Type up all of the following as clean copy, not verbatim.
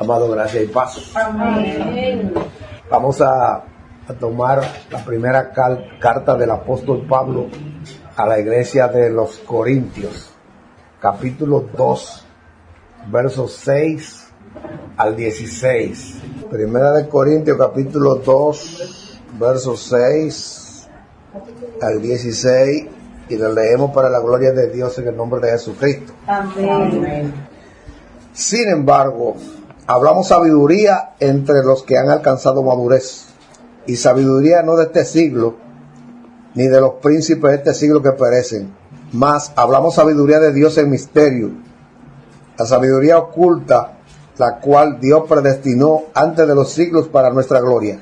Amado, gracias y paz. Amén. Vamos a tomar la primera carta del apóstol Pablo a la iglesia de los Corintios, capítulo 2, versos 6 al 16. Primera de Corintios, capítulo 2, versos 6 al 16, y lo leemos para la gloria de Dios en el nombre de Jesucristo. Amén. Sin embargo, hablamos sabiduría entre los que han alcanzado madurez, y sabiduría no de este siglo, ni de los príncipes de este siglo que perecen, mas hablamos sabiduría de Dios en misterio, la sabiduría oculta, la cual Dios predestinó antes de los siglos para nuestra gloria,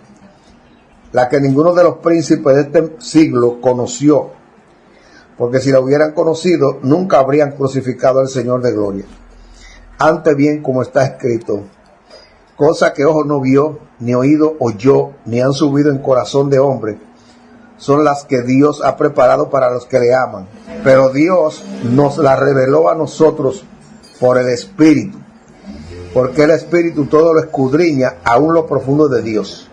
la que ninguno de los príncipes de este siglo conoció, porque si la hubieran conocido, nunca habrían crucificado al Señor de gloria. Antes bien, como está escrito, cosa que ojo no vio, ni oído oyó, ni han subido en corazón de hombre, son las que Dios ha preparado para los que le aman. Pero Dios nos la reveló a nosotros por el Espíritu, porque el Espíritu todo lo escudriña, aún lo profundo de Dios.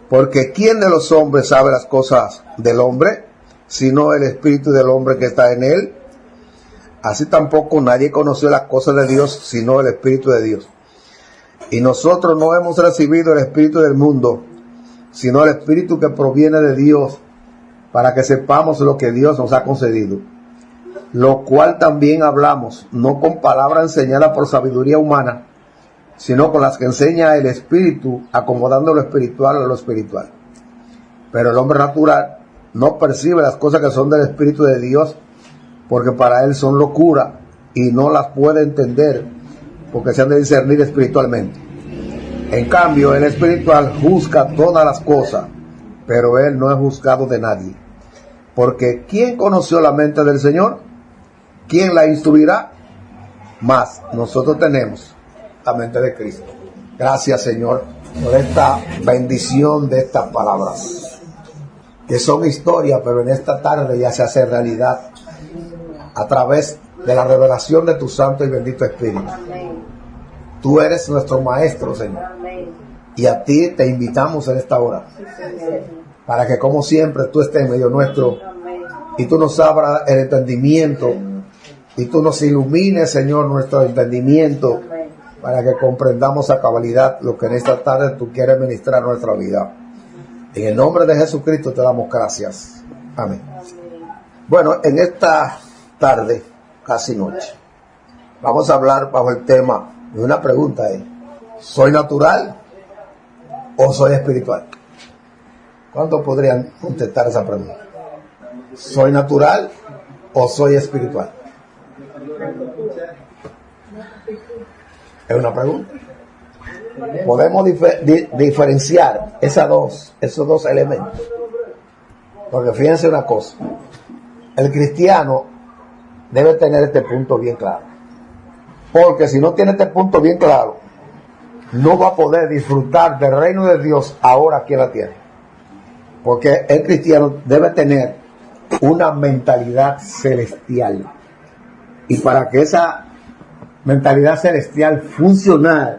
Porque ¿quién de los hombres sabe las cosas del hombre, sino el Espíritu del hombre que está en él? Así tampoco nadie conoció las cosas de Dios, sino el Espíritu de Dios. Y nosotros no hemos recibido el espíritu del mundo, sino el Espíritu que proviene de Dios, para que sepamos lo que Dios nos ha concedido. Lo cual también hablamos, no con palabra enseñada por sabiduría humana, sino con las que enseña el Espíritu, acomodando lo espiritual a lo espiritual. Pero el hombre natural no percibe las cosas que son del Espíritu de Dios, porque para él son locura, y no las puede entender, porque se han de discernir espiritualmente. En cambio, el espiritual juzga todas las cosas, pero él no es juzgado de nadie. Porque ¿quién conoció la mente del Señor? ¿Quién la instruirá? Mas nosotros tenemos la mente de Cristo. Gracias, Señor, por esta bendición de estas palabras, que son historia, pero en esta tarde ya se hace realidad a través de la revelación de tu Santo y bendito Espíritu. Amén. Tú eres nuestro Maestro, Señor. Amén. Y a ti te invitamos en esta hora, Sí, Señor. para que como siempre tú estés en medio nuestro, Amén. y tú nos abras el entendimiento, y tú nos ilumines, Señor, nuestro entendimiento, Amén. para que comprendamos a cabalidad lo que en esta tarde tú quieres ministrar a nuestra vida. En el nombre de Jesucristo te damos gracias. Amén. Bueno, en esta tarde, casi noche, vamos a hablar bajo el tema de una pregunta. ¿Soy natural o soy espiritual? ¿Cuántos podrían contestar esa pregunta? ¿Soy natural o soy espiritual? Es una pregunta. Podemos diferenciar esos dos elementos. Porque fíjense una cosa, el cristiano debe tener este punto bien claro. Porque si no tiene este punto bien claro, no va a poder disfrutar del reino de Dios ahora aquí en la tierra. Porque el cristiano debe tener una mentalidad celestial. Y para que esa mentalidad celestial funcione,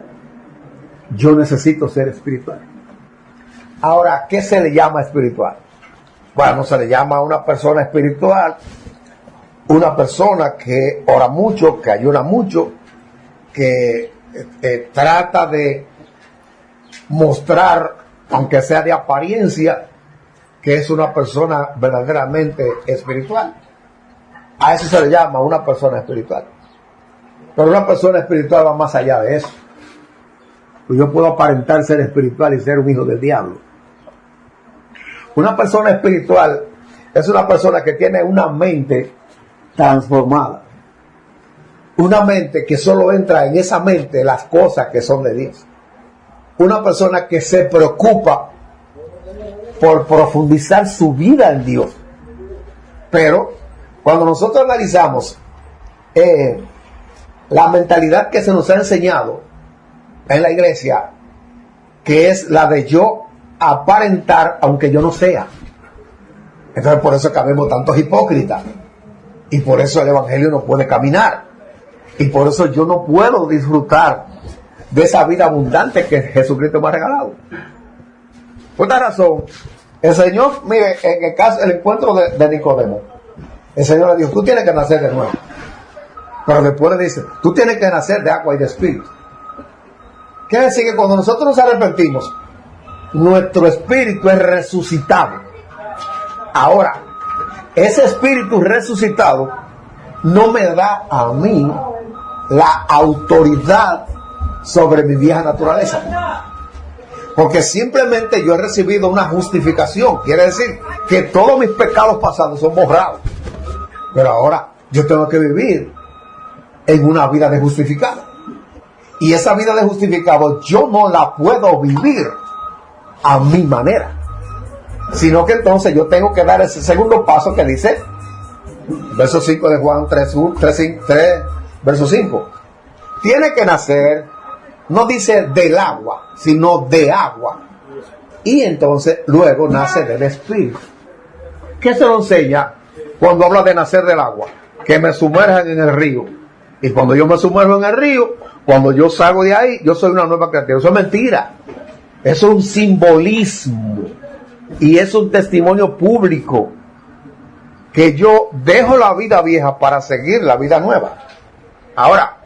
yo necesito ser espiritual. Ahora, ¿qué se le llama espiritual? Bueno, se le llama a una persona espiritual una persona que ora mucho, que ayuna mucho, que trata de mostrar, aunque sea de apariencia, que es una persona verdaderamente espiritual. A eso se le llama una persona espiritual. Pero una persona espiritual va más allá de eso. Pues yo puedo aparentar ser espiritual y ser un hijo del diablo. Una persona espiritual es una persona que tiene una mente transformada. Una mente que solo entra en esa mente las cosas que son de Dios. Una persona que se preocupa por profundizar su vida en Dios. Pero cuando nosotros analizamos la mentalidad que se nos ha enseñado en la iglesia, que es la de yo aparentar aunque yo no sea. Entonces por eso es que habemos tantos hipócritas, y por eso el evangelio no puede caminar, y por eso yo no puedo disfrutar de esa vida abundante que Jesucristo me ha regalado. Por esta razón, el Señor, mire, en el caso, el encuentro de Nicodemo, el Señor le dijo, tú tienes que nacer de nuevo. Pero después le dice, tú tienes que nacer de agua y de espíritu. Quiere decir que cuando nosotros nos arrepentimos, nuestro espíritu es resucitado. Ahora, ese espíritu resucitado no me da a mí la autoridad sobre mi vieja naturaleza. Porque simplemente yo he recibido una justificación. Quiere decir que todos mis pecados pasados son borrados. Pero ahora yo tengo que vivir en una vida de justificado. Y esa vida de justificado yo no la puedo vivir a mi manera. Sino que entonces yo tengo que dar ese segundo paso que dice, verso 5 de Juan 3 verso 5. Tiene que nacer, no dice del agua, sino de agua. Y entonces luego nace del espíritu. ¿Qué se nos enseña cuando habla de nacer del agua? Que me sumerjan en el río. Y cuando yo me sumerjo en el río, cuando yo salgo de ahí, yo soy una nueva criatura. Eso es mentira. Eso es un simbolismo. Y es un testimonio público. Que yo dejo la vida vieja para seguir la vida nueva. Ahora,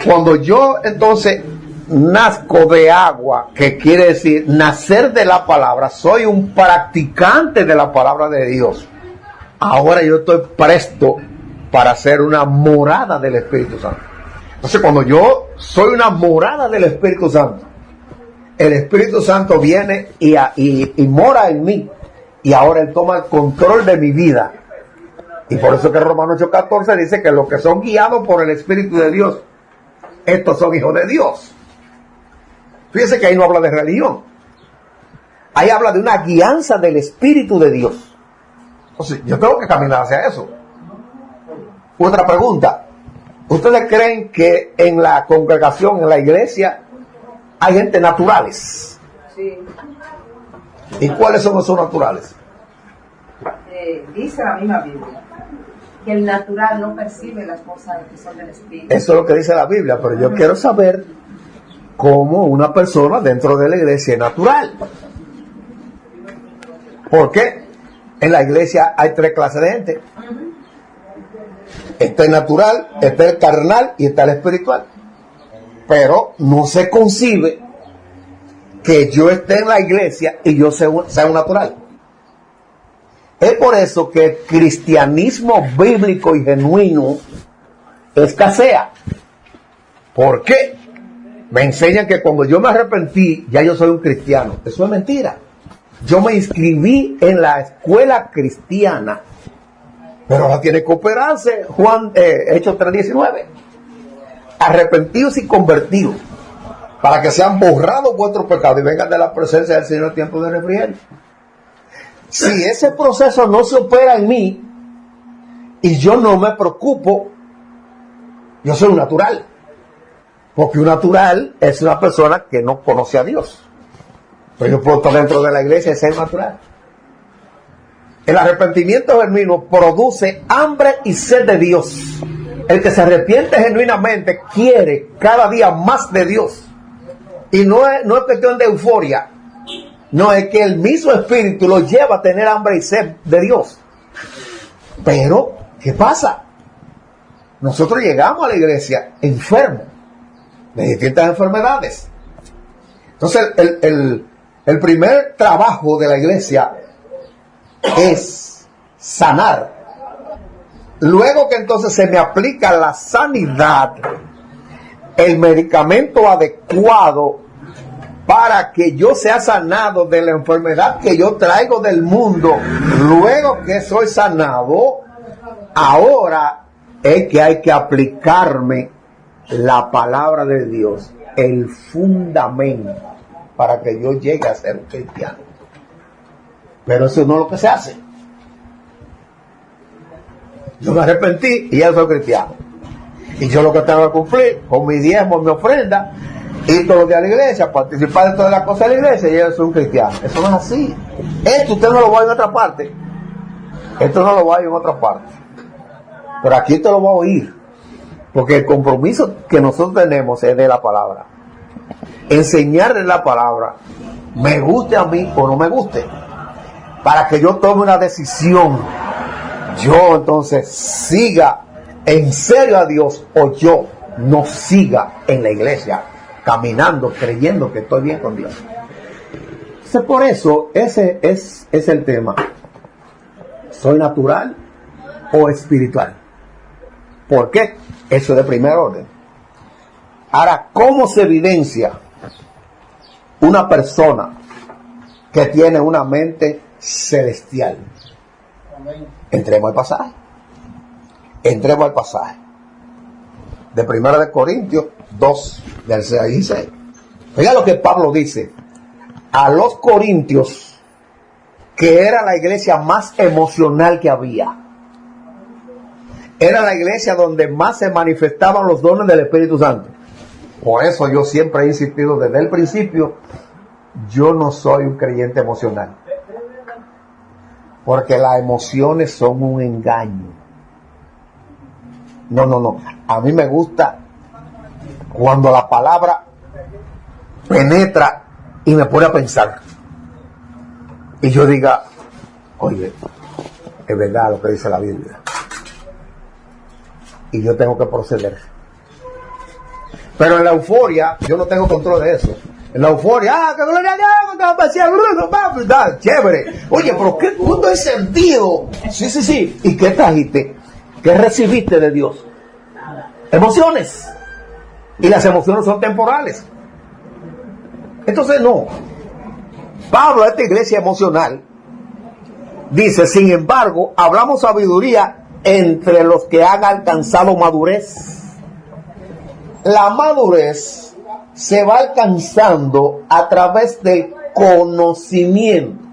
cuando yo entonces nazco de agua, que quiere decir nacer de la palabra, soy un practicante de la palabra de Dios. Ahora yo estoy presto para ser una morada del Espíritu Santo. Entonces, cuando yo soy una morada del Espíritu Santo, el Espíritu Santo viene y mora en mí. Y ahora Él toma el control de mi vida. Y por eso que Romanos 8:14 dice que los que son guiados por el Espíritu de Dios, estos son hijos de Dios. Fíjense que ahí no habla de religión. Ahí habla de una guianza del Espíritu de Dios. Entonces, yo tengo que caminar hacia eso. Otra pregunta. ¿Ustedes creen que en la congregación, en la iglesia, hay gente naturales? Sí. ¿Y cuáles son esos naturales? Dice la misma Biblia que el natural no percibe las cosas que son del espíritu. Eso es lo que dice la Biblia, pero yo quiero saber cómo una persona dentro de la iglesia es natural. Porque en la iglesia hay tres clases de gente. Está el natural, está el carnal y está el espiritual. Pero no se concibe que yo esté en la iglesia y yo sea un natural. Es por eso que el cristianismo bíblico y genuino escasea. ¿Por qué? Me enseñan que cuando yo me arrepentí, ya yo soy un cristiano. Eso es mentira. Yo me inscribí en la escuela cristiana, pero ahora tiene que operarse. Hechos 3:19. Arrepentidos y convertidos, para que sean borrados vuestros pecados y vengan de la presencia del Señor en tiempo de refrigerio. Si ese proceso no se opera en mí y yo no me preocupo, yo soy un natural. Porque un natural es una persona que no conoce a Dios. Pero yo puedo estar dentro de la iglesia y ser natural. El arrepentimiento genuino produce hambre y sed de Dios. El que se arrepiente genuinamente quiere cada día más de Dios. Y no es cuestión de euforia. No, es que el mismo Espíritu lo lleva a tener hambre y sed de Dios. Pero, ¿qué pasa? Nosotros llegamos a la iglesia enfermos de distintas enfermedades. Entonces, el primer trabajo de la iglesia es sanar. Luego que entonces se me aplica la sanidad, el medicamento adecuado para que yo sea sanado de la enfermedad que yo traigo del mundo. Luego que soy sanado, ahora es que hay que aplicarme la palabra de Dios, el fundamento, para que yo llegue a ser un cristiano. Pero eso no es lo que se hace. Yo me arrepentí y ya soy cristiano. Y yo lo que tengo que cumplir con mi diezmo, mi ofrenda, ir todos los días a la iglesia, participar de todas las cosas de la iglesia, y yo soy un cristiano. Eso no es así. Esto usted no lo va a oír en otra parte. Esto no lo va a oír en otra parte. Pero aquí usted lo va a oír. Porque el compromiso que nosotros tenemos es de la palabra. enseñarle la palabra, me guste a mí o no me guste, para que yo tome una decisión. Yo entonces siga en serio a Dios o yo no siga en la iglesia, caminando, creyendo que estoy bien con Dios. Entonces, por eso, ese es el tema. ¿Soy natural o espiritual? ¿Por qué? Eso es de primer orden. Ahora, ¿cómo se evidencia una persona que tiene una mente celestial? Entremos al pasaje. Entremos al pasaje. De 1 de Corintios 2, del 6 al 16. Oiga lo que Pablo dice a los corintios, que era la iglesia más emocional que había. Era la iglesia donde más se manifestaban los dones del Espíritu Santo. Por eso yo siempre he insistido desde el principio, yo no soy un creyente emocional. Porque las emociones son un engaño. No. A mí me gusta cuando la palabra penetra y me pone a pensar. Y yo diga, oye, es verdad lo que dice la Biblia. Y yo tengo que proceder. Pero en la euforia, yo no tengo control de eso. En la euforia, que gloria a Dios, chévere. Oye, pero ¿qué punto de sentido? Sí. ¿Y qué trajiste? ¿Qué recibiste de Dios? Emociones. Y las emociones son temporales. Entonces no. Pablo, a esta iglesia emocional, dice, sin embargo, hablamos sabiduría entre los que han alcanzado madurez. La madurez se va alcanzando a través del conocimiento.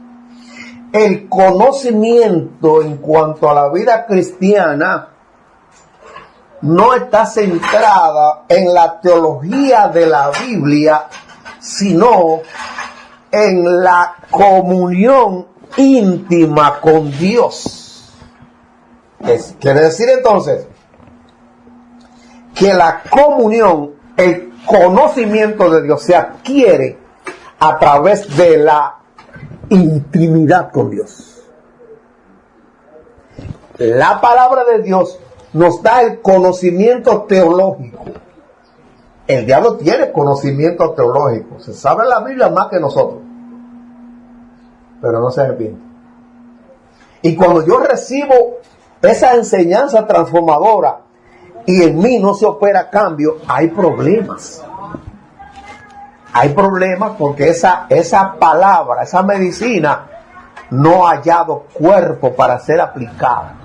El conocimiento en cuanto a la vida cristiana no está centrada en la teología de la Biblia, sino en la comunión íntima con Dios. Quiere decir entonces que la comunión, el conocimiento de Dios se adquiere a través de la intimidad con Dios. La palabra de Dios nos da el conocimiento teológico. El diablo tiene conocimiento teológico. Se sabe la Biblia más que nosotros. Pero no se arrepiente. Y cuando yo recibo esa enseñanza transformadora y en mí no se opera cambio, hay problemas. Hay problemas porque esa palabra, esa medicina, no ha hallado cuerpo para ser aplicada.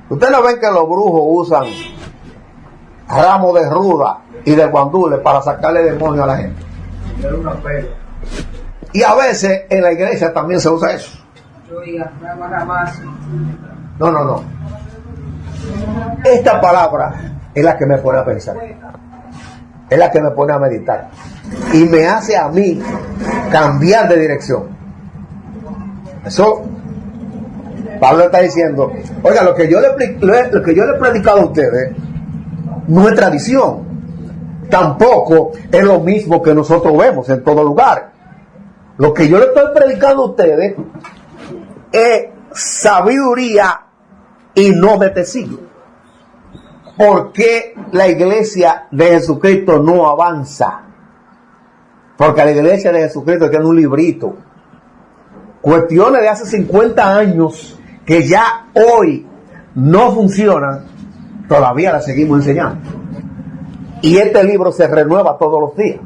Ustedes no ven que los brujos usan ramos de ruda y de guandules para sacarle demonios a la gente. Y a veces en la iglesia también se usa eso. No. Esta palabra es la que me pone a pensar. Es la que me pone a meditar. Y me hace a mí cambiar de dirección. Eso, Pablo está diciendo, oiga, lo que yo le he predicado a ustedes no es tradición. Tampoco es lo mismo que nosotros vemos en todo lugar. Lo que yo le estoy predicando a ustedes es sabiduría y no de este siglo. ¿Por qué la iglesia de Jesucristo no avanza? Porque la iglesia de Jesucristo tiene un librito. Cuestiones de hace 50 años que ya hoy no funcionan, todavía las seguimos enseñando. Y este libro se renueva todos los días.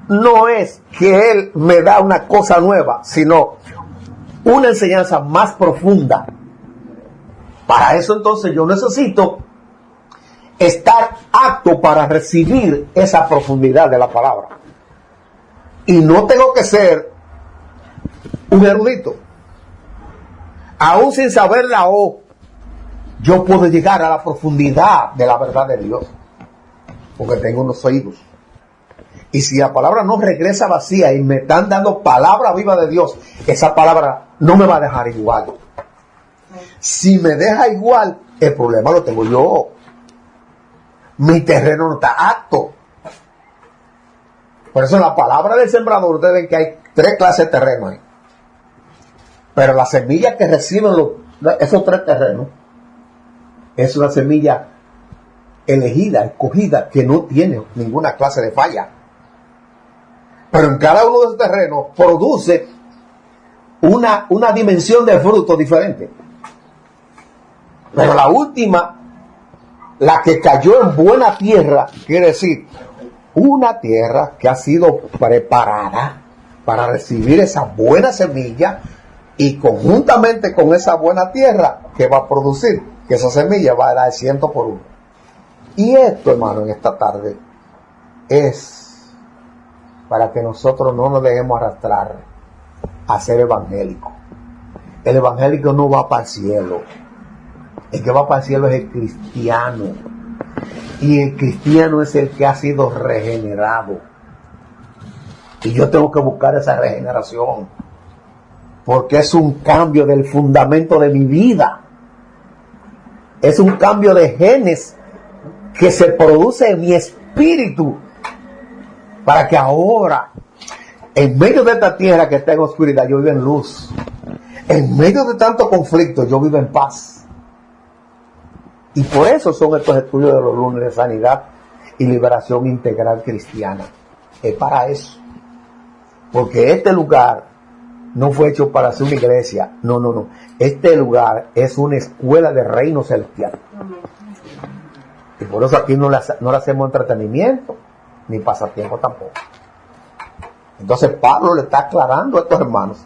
No es que Él me da una cosa nueva, sino una enseñanza más profunda. Para eso entonces yo necesito estar apto para recibir esa profundidad de la palabra. Y no tengo que ser un erudito. Aún sin saber la O, yo puedo llegar a la profundidad de la verdad de Dios. Porque tengo unos oídos. Y si la palabra no regresa vacía y me están dando palabra viva de Dios, esa palabra no me va a dejar igual. Si me deja igual, el problema lo tengo yo. Mi terreno no está apto. Por eso en la palabra del sembrador ustedes ven que hay 3 clases de terreno ahí. Pero la semilla que reciben esos 3 terrenos es una semilla elegida, escogida, que no tiene ninguna clase de falla. Pero en cada uno de esos terrenos produce una dimensión de fruto diferente. Pero la última, la que cayó en buena tierra, quiere decir una tierra que ha sido preparada para recibir esa buena semilla, y conjuntamente con esa buena tierra que va a producir, que esa semilla va a dar 100 por 1. Y esto, hermano, en esta tarde es para que nosotros no nos dejemos arrastrar a ser evangélicos. El evangélico no va para el cielo. El que va para el cielo es el cristiano. Y el cristiano es el que ha sido regenerado. Y yo tengo que buscar esa regeneración, porque es un cambio del fundamento de mi vida. Es un cambio de genes que se produce en mi espíritu, para que ahora, en medio de esta tierra que está en oscuridad, yo viva en luz. En medio de tanto conflicto, yo vivo en paz. Y por eso son estos estudios de los lunes de sanidad y liberación integral cristiana. Es para eso. Porque este lugar no fue hecho para ser una iglesia. No. Este lugar es una escuela de reino celestial. Y por eso aquí no le hacemos entretenimiento, ni pasatiempo tampoco. Entonces Pablo le está aclarando a estos hermanos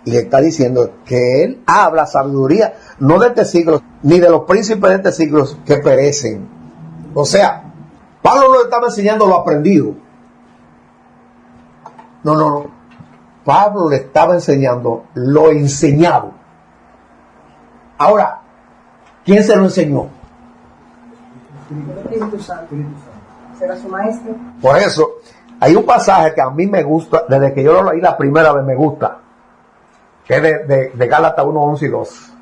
y le está diciendo que él habla sabiduría, no de este siglo, ni de los príncipes de este siglo que perecen. O sea, Pablo no le estaba enseñando lo aprendido. No. Pablo le estaba enseñando lo enseñado. Ahora, ¿quién se lo enseñó? El Espíritu Santo. ¿Será su maestro? Por eso, hay un pasaje que a mí me gusta, desde que yo lo leí la primera vez me gusta, que es de Gálatas 1, 11 y 2.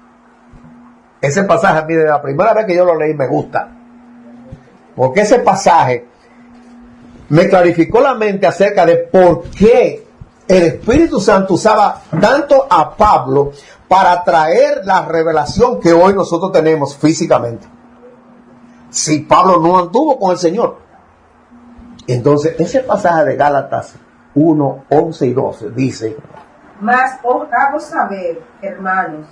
Ese pasaje a mí, desde la primera vez que yo lo leí, me gusta. Porque ese pasaje me clarificó la mente acerca de por qué el Espíritu Santo usaba tanto a Pablo para traer la revelación que hoy nosotros tenemos físicamente. Si Pablo no anduvo con el Señor. Entonces, ese pasaje de Gálatas 1, 11 y 12 dice: Mas os hago saber, hermanos,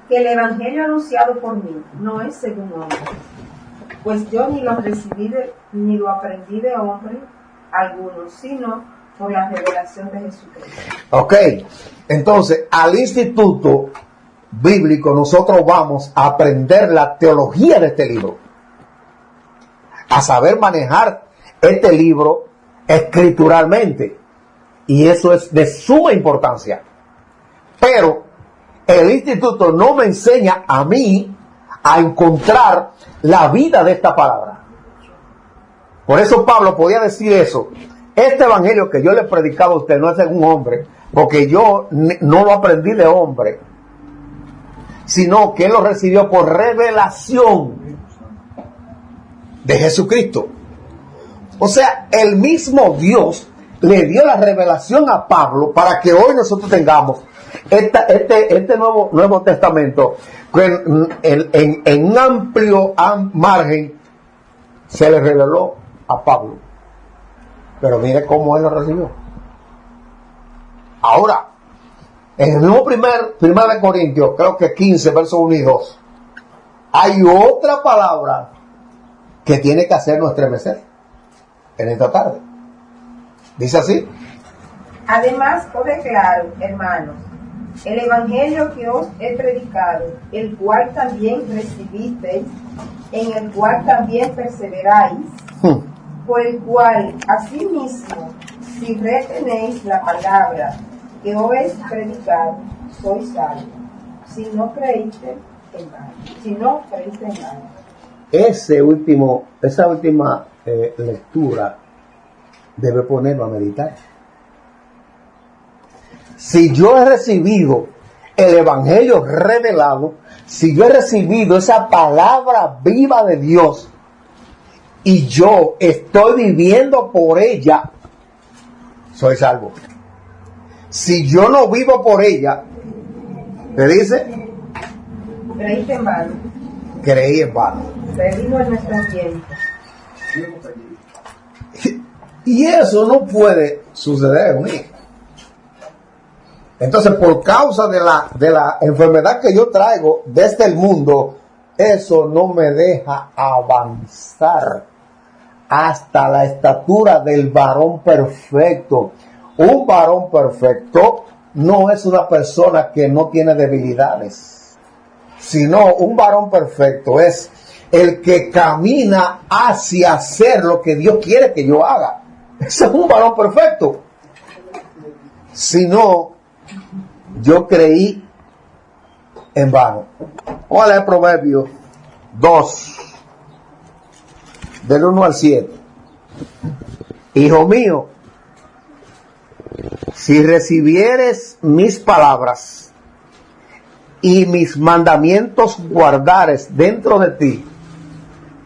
que el evangelio anunciado por mí no es según hombre, pues yo ni lo recibí ni lo aprendí de hombre alguno, sino por la revelación de Jesucristo. Ok, entonces al instituto bíblico nosotros vamos a aprender la teología de este libro, a saber manejar este libro escrituralmente, y eso es de suma importancia. Pero el instituto no me enseña a mí a encontrar la vida de esta palabra. Por eso Pablo podía decir eso: este evangelio que yo le he predicado a usted no es según hombre, porque yo no lo aprendí de hombre, sino que él lo recibió por revelación de Jesucristo. O sea, el mismo Dios le dio la revelación a Pablo para que hoy nosotros tengamos este nuevo testamento en un amplio margen. Se le reveló a Pablo, pero mire cómo él lo recibió. Ahora, en el mismo primera de Corintios, creo que 15, versos 1 y 2, hay otra palabra que tiene que hacernos estremecer en esta tarde. Dice así: Además os declaro, hermanos, el evangelio que os he predicado, el cual también recibisteis, en el cual también perseveráis, por el cual asimismo, si retenéis la palabra que os he predicado, sois salvos, si no creíste en vano. Esa última lectura debe ponernos a meditar. Si yo he recibido el evangelio revelado, si yo he recibido esa palabra viva de Dios y yo estoy viviendo por ella, soy salvo. Si yo no vivo por ella, ¿qué dice? Creíste en vano. Creí en vano. Perdido en nuestro tiempo. Y eso no puede suceder en mí. Entonces, por causa de la enfermedad que yo traigo desde el mundo, eso no me deja avanzar hasta la estatura del varón perfecto. Un varón perfecto no es una persona que no tiene debilidades, sino un varón perfecto es el que camina hacia hacer lo que Dios quiere que yo haga. Ese es un varón perfecto. Si no, yo creí en vano. Vamos a leer Proverbios 2, del 1 al 7. Hijo mío, si recibieres mis palabras y mis mandamientos guardares dentro de ti,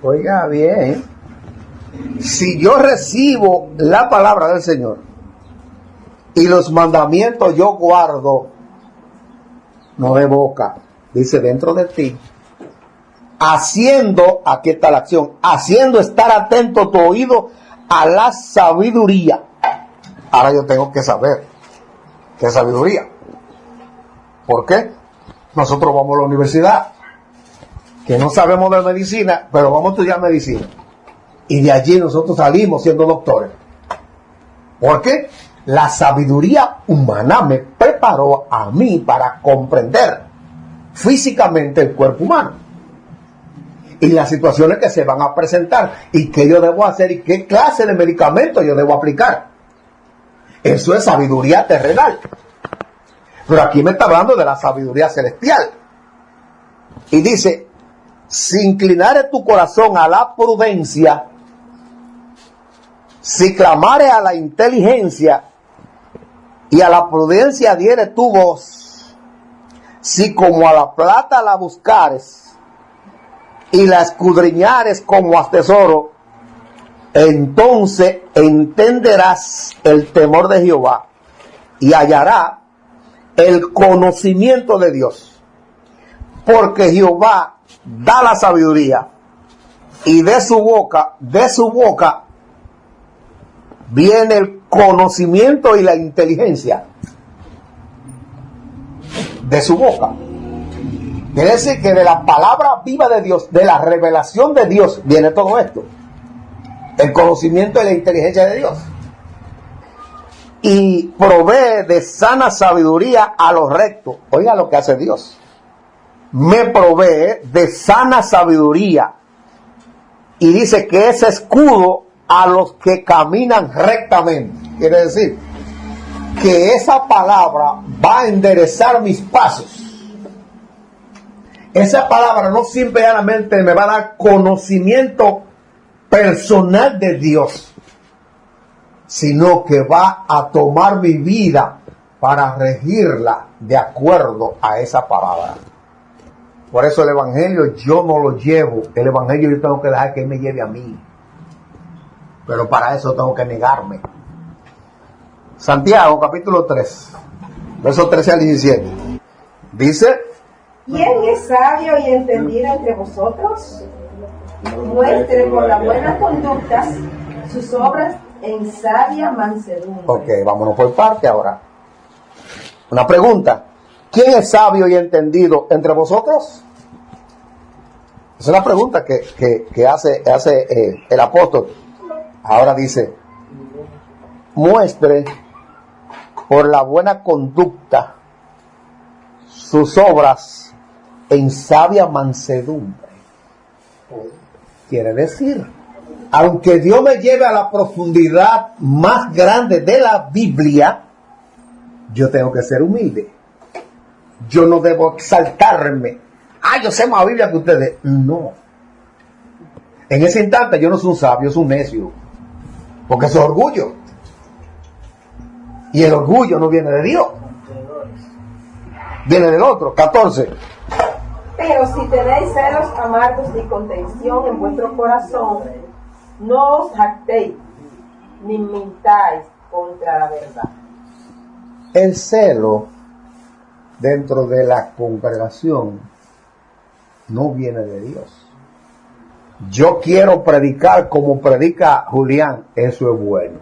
oiga bien, si yo recibo la palabra del Señor y los mandamientos yo guardo, no de boca, dice dentro de ti, haciendo, aquí está la acción, haciendo estar atento tu oído a la sabiduría. Ahora yo tengo que saber qué es sabiduría. ¿Por qué? Nosotros vamos a la universidad, que no sabemos de medicina, pero vamos a estudiar medicina. Y de allí nosotros salimos siendo doctores. ¿Por qué? La sabiduría humana me preparó a mí para comprender físicamente el cuerpo humano y las situaciones que se van a presentar y qué yo debo hacer y qué clase de medicamentos yo debo aplicar. Eso es sabiduría terrenal. Pero aquí me está hablando de la sabiduría celestial. Y dice, si inclinares tu corazón a la prudencia, si clamares a la inteligencia y a la prudencia diere tu voz, si como a la plata la buscares y la escudriñares como a tesoro, entonces entenderás el temor de Jehová y hallará el conocimiento de Dios, porque Jehová da la sabiduría y de su boca viene el conocimiento y la inteligencia. De su boca. Quiere decir que de la palabra viva de Dios, de la revelación de Dios, viene todo esto. El conocimiento y la inteligencia de Dios. Y provee de sana sabiduría a los rectos. Oiga lo que hace Dios. Me provee de sana sabiduría. Y dice que es escudo a los que caminan rectamente. Quiere decir que esa palabra va a enderezar mis pasos. Esa palabra no simplemente me va a dar conocimiento personal de Dios, sino que va a tomar mi vida para regirla de acuerdo a esa palabra. Por eso el evangelio yo no lo llevo. El evangelio yo tengo que dejar que él me lleve a mí. Pero para eso tengo que negarme. Santiago capítulo 3, versos 13 al 17. Dice: ¿Quién es sabio y entendido entre vosotros? Muestre por la buena conducta sus obras en sabia mansedumbre. Ok, vámonos por parte ahora. Una pregunta. ¿Quién es sabio y entendido entre vosotros? Esa es la pregunta que hace el apóstol. Ahora dice: muestre por la buena conducta sus obras en sabia mansedumbre. Quiere decir, aunque Dios me lleve a la profundidad más grande de la Biblia, yo tengo que ser humilde. Yo no debo exaltarme. Yo sé más Biblia que ustedes. No. En ese instante yo no soy un sabio, soy un necio. Porque eso es orgullo. Y el orgullo no viene de Dios. Viene del otro. 14. Pero si tenéis celos amargos y contención en vuestro corazón, no os jactéis, ni mintáis, contra la verdad. El celo dentro de la congregación no viene de Dios. Yo quiero predicar como predica Julián, eso es bueno.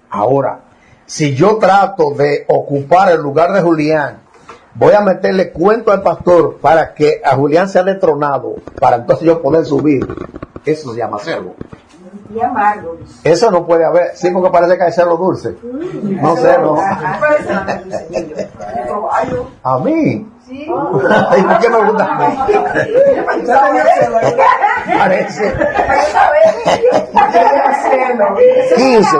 Ahora, si yo trato de ocupar el lugar de Julián, voy a meterle cuento al pastor para que a Julián sea destronado, para entonces yo poder subir. Eso se llama celo. Y amargo. Eso no puede haber. Sí, porque parece que hay celo dulce. No sé, no. A mí. Sí. ¿Y por qué me gusta a mí? Parece. 15.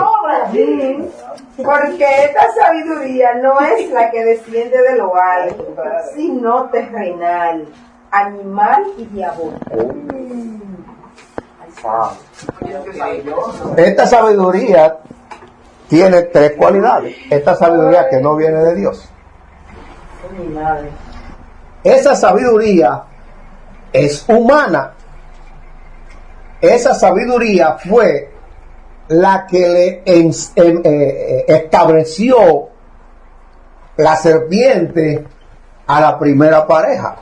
Porque esta sabiduría no es la que desciende de lo alto, sino terrenal, animal y diabólica. Esta sabiduría tiene 3 cualidades. Esta sabiduría que no viene de Dios. Esa sabiduría es humana. Esa sabiduría fue la que le estableció la serpiente a la primera pareja.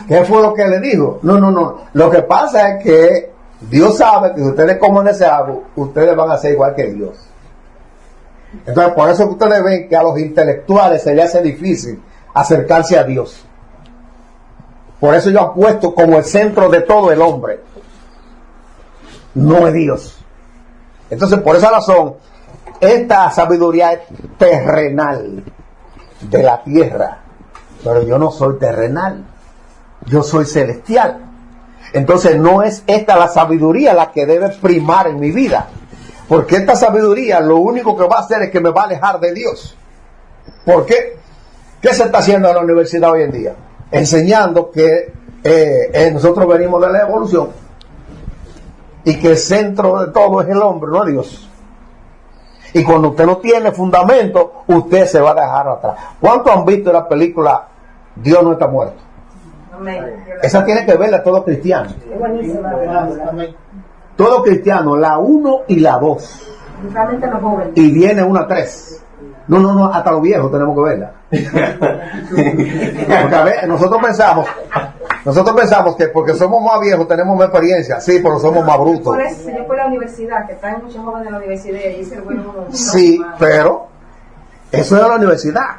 ¿Qué fue lo que le dijo? No. Lo que pasa es que Dios sabe que si ustedes comen ese árbol, ustedes van a ser igual que Dios. Entonces, por eso que ustedes ven que a los intelectuales se les hace difícil acercarse a Dios. Por eso yo apuesto como el centro de todo el hombre. No es Dios. Entonces, por esa razón, esta sabiduría es terrenal, de la tierra. Pero yo no soy terrenal. Yo soy celestial. Entonces no es esta la sabiduría la que debe primar en mi vida. Porque esta sabiduría lo único que va a hacer es que me va a alejar de Dios. ¿Por qué? ¿Qué se está haciendo en la universidad hoy en día? Enseñando que nosotros venimos de la evolución y que el centro de todo es el hombre, no Dios. Y cuando usted no tiene fundamento, usted se va a dejar atrás. ¿Cuántos han visto la película Dios no está muerto? Esa tiene que verla todo cristiano. Todo cristiano, la 1 y la 2. Y viene una 3. No, hasta los viejos tenemos que verla. Porque a ver, nosotros pensamos que porque somos más viejos tenemos más experiencia. Sí, pero somos más brutos. Por eso, señor, fue la universidad, que traen muchos jóvenes de la universidad y dice el bueno. Sí, pero eso es la universidad.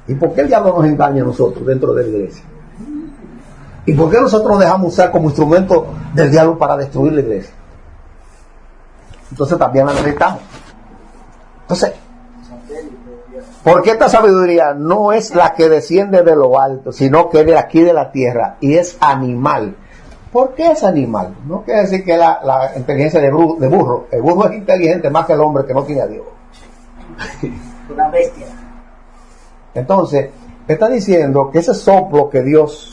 ¿Y por qué el diablo nos engaña a nosotros dentro de la iglesia? ¿Y por qué nosotros nos dejamos usar como instrumento del diablo para destruir la iglesia? Entonces también la necesitamos. Entonces, porque esta sabiduría no es la que desciende de lo alto, sino que es de aquí de la tierra y es animal. ¿Por qué es animal? No quiere decir que la inteligencia de burro. El burro es inteligente más que el hombre que no tiene a Dios. Una bestia. Entonces, está diciendo que ese soplo que Dios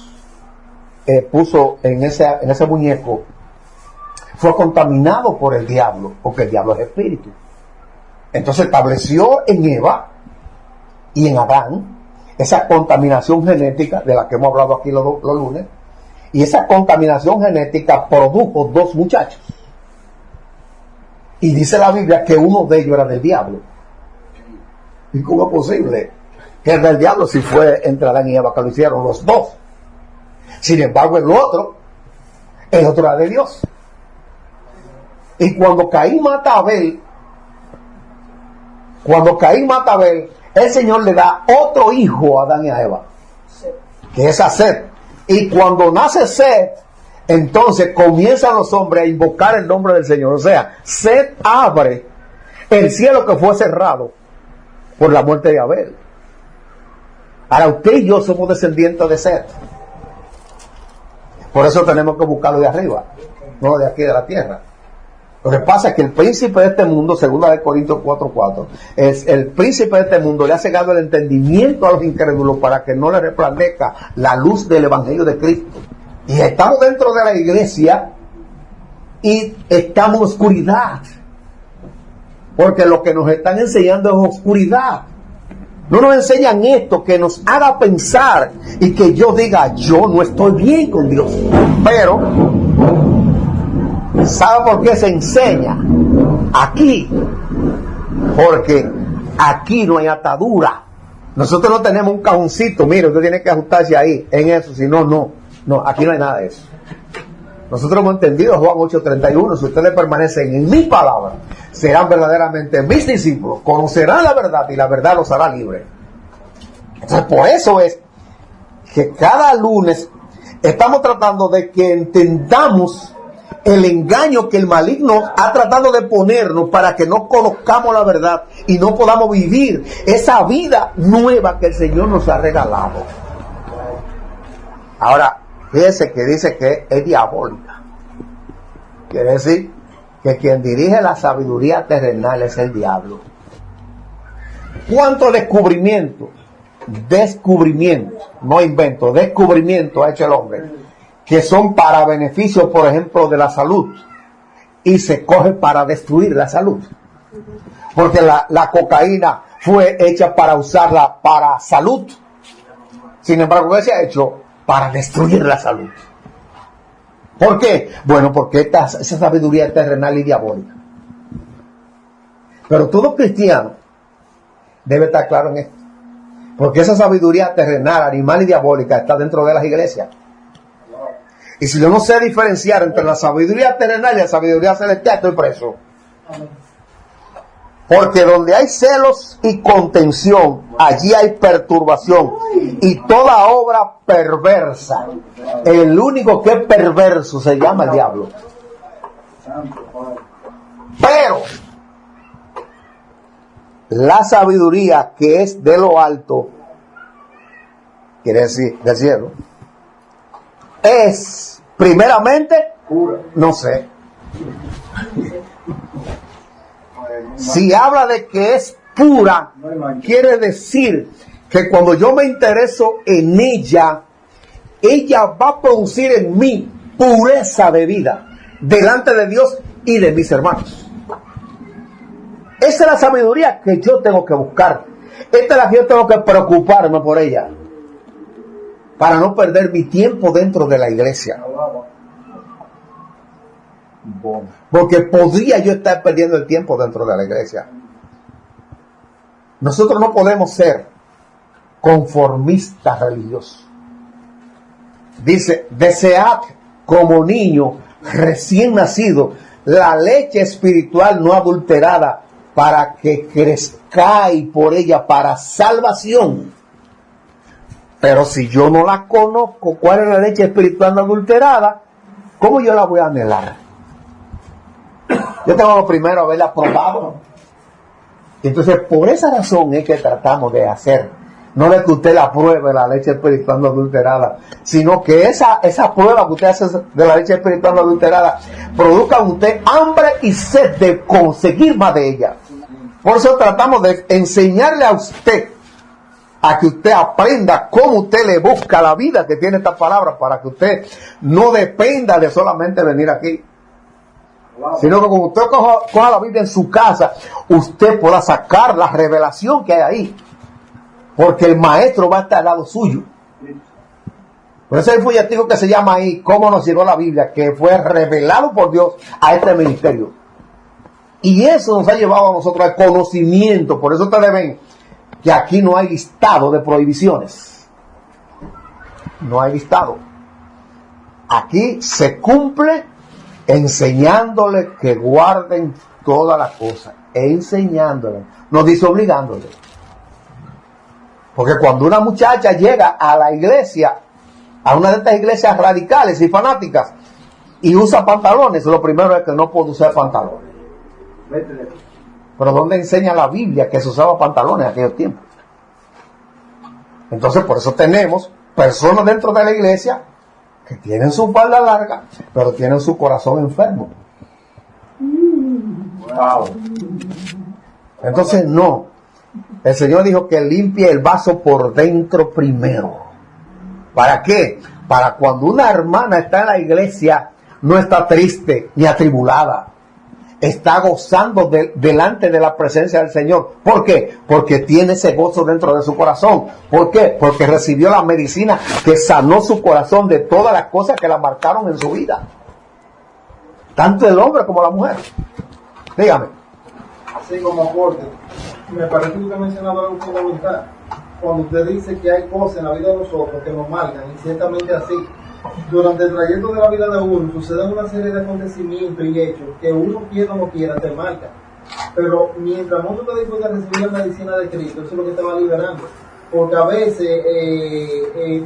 puso en ese muñeco fue contaminado por el diablo, porque el diablo es espíritu. Entonces estableció en Eva y en Adán esa contaminación genética de la que hemos hablado aquí los lunes, y esa contaminación genética produjo 2 muchachos. Y dice la Biblia que uno de ellos era del diablo. ¿Y cómo es posible que es del diablo si fue entre Adán y Eva que lo hicieron los 2? Sin embargo, el otro era de Dios. Y cuando Caín mata a Abel, el Señor le da otro hijo a Adán y a Eva, que es a Set. Y cuando nace Set, entonces comienzan los hombres a invocar el nombre del Señor. O sea, Set abre el cielo que fue cerrado por la muerte de Abel. Ahora usted y yo somos descendientes de Set. Por eso tenemos que buscarlo de arriba, no de aquí de la tierra. Lo que pasa es que el príncipe de este mundo, según de Corintios 4:4, es el príncipe de este mundo le ha cegado el entendimiento a los incrédulos para que no le resplandezca la luz del evangelio de Cristo. Y estamos dentro de la iglesia y estamos en oscuridad, porque lo que nos están enseñando es oscuridad. No nos enseñan esto que nos haga pensar y que yo diga, yo no estoy bien con Dios. Pero, ¿sabe por qué se enseña? Aquí Porque aquí no hay atadura. Nosotros no tenemos un cajoncito, mire, usted tiene que ajustarse ahí, en eso, si no, no. No, aquí no hay nada de eso. Nosotros hemos entendido Juan 8:31, si ustedes permanecen en mi palabra, serán verdaderamente mis discípulos, conocerán la verdad y la verdad los hará libres. Entonces, por eso es que cada lunes estamos tratando de que entendamos el engaño que el maligno ha tratado de ponernos para que no conozcamos la verdad y no podamos vivir esa vida nueva que el Señor nos ha regalado. Ahora, fíjese que dice que es diabólica. Quiere decir que quien dirige la sabiduría terrenal es el diablo. ¿Cuánto descubrimiento, no invento, descubrimiento ha hecho el hombre? Que son para beneficio, por ejemplo, de la salud. Y se coge para destruir la salud. Porque la cocaína fue hecha para usarla para salud. Sin embargo, ¿qué se ha hecho? Para destruir la salud. ¿Por qué? Bueno, porque esa sabiduría es terrenal y diabólica. Pero todo cristiano debe estar claro en esto. Porque esa sabiduría terrenal, animal y diabólica está dentro de las iglesias. Y si yo no sé diferenciar entre la sabiduría terrenal y la sabiduría celestial, estoy preso. Porque donde hay celos y contención, allí hay perturbación y toda obra perversa. El único que es perverso se llama el diablo. Pero la sabiduría que es de lo alto, quiere decir del cielo, es primeramente, no sé. Si habla de que es pura, quiere decir que cuando yo me intereso en ella, ella va a producir en mí pureza de vida delante de Dios y de mis hermanos. Esa es la sabiduría que yo tengo que buscar. Esta es la que yo tengo que preocuparme por ella, para no perder mi tiempo dentro de la iglesia. Porque podría yo estar perdiendo el tiempo dentro de la iglesia. Nosotros no podemos ser conformistas religiosos. Dice, desead como niño recién nacido la leche espiritual no adulterada, para que crezcáis por ella para salvación. Pero si yo no la conozco, ¿cuál es la leche espiritual no adulterada? ¿Cómo yo la voy a anhelar? Yo tengo lo primero haberla probado. Entonces, por esa razón es que tratamos de hacer, no de que usted la pruebe la leche espiritual no adulterada, sino que esa prueba que usted hace de la leche espiritual no adulterada produzca en usted hambre y sed de conseguir más de ella. Por eso tratamos de enseñarle a usted, a que usted aprenda cómo usted le busca la vida que tiene esta palabra, para que usted no dependa de solamente venir aquí, sino que cuando usted coja la Biblia en su casa, usted pueda sacar la revelación que hay ahí, porque el maestro va a estar al lado suyo. Por eso hay un folletico que se llama ahí "Cómo nos llegó la Biblia", que fue revelado por Dios a este ministerio, y eso nos ha llevado a nosotros al conocimiento. Por eso ustedes ven que aquí no hay listado de prohibiciones, no hay listado. Aquí se cumple enseñándole que guarden todas las cosas, enseñándole, no dice obligándole. Porque cuando una muchacha llega a la iglesia, a una de estas iglesias radicales y fanáticas, y usa pantalones, lo primero es que no puede usar pantalones. Pero ¿dónde enseña la Biblia que se usaba pantalones en aquellos tiempos? Entonces, por eso tenemos personas dentro de la iglesia que tienen su falda larga, pero tienen su corazón enfermo. Wow. Entonces, no. El Señor dijo que limpie el vaso por dentro primero. ¿Para qué? Para cuando una hermana está en la iglesia, no está triste ni atribulada. Está gozando delante de la presencia del Señor. ¿Por qué? Porque tiene ese gozo dentro de su corazón. ¿Por qué? Porque recibió la medicina que sanó su corazón de todas las cosas que la marcaron en su vida. Tanto el hombre como la mujer. Dígame. Sí, como aporte. Me parece que usted mencionaba algo fundamental. Cuando usted dice que hay cosas en la vida de nosotros que nos marcan, y ciertamente así. Durante el trayecto de la vida de uno suceden una serie de acontecimientos y hechos que uno quiera o no quiera te marcan. Pero mientras uno está dispuesto a recibir la medicina de Cristo, eso es lo que te va liberando. Porque a veces,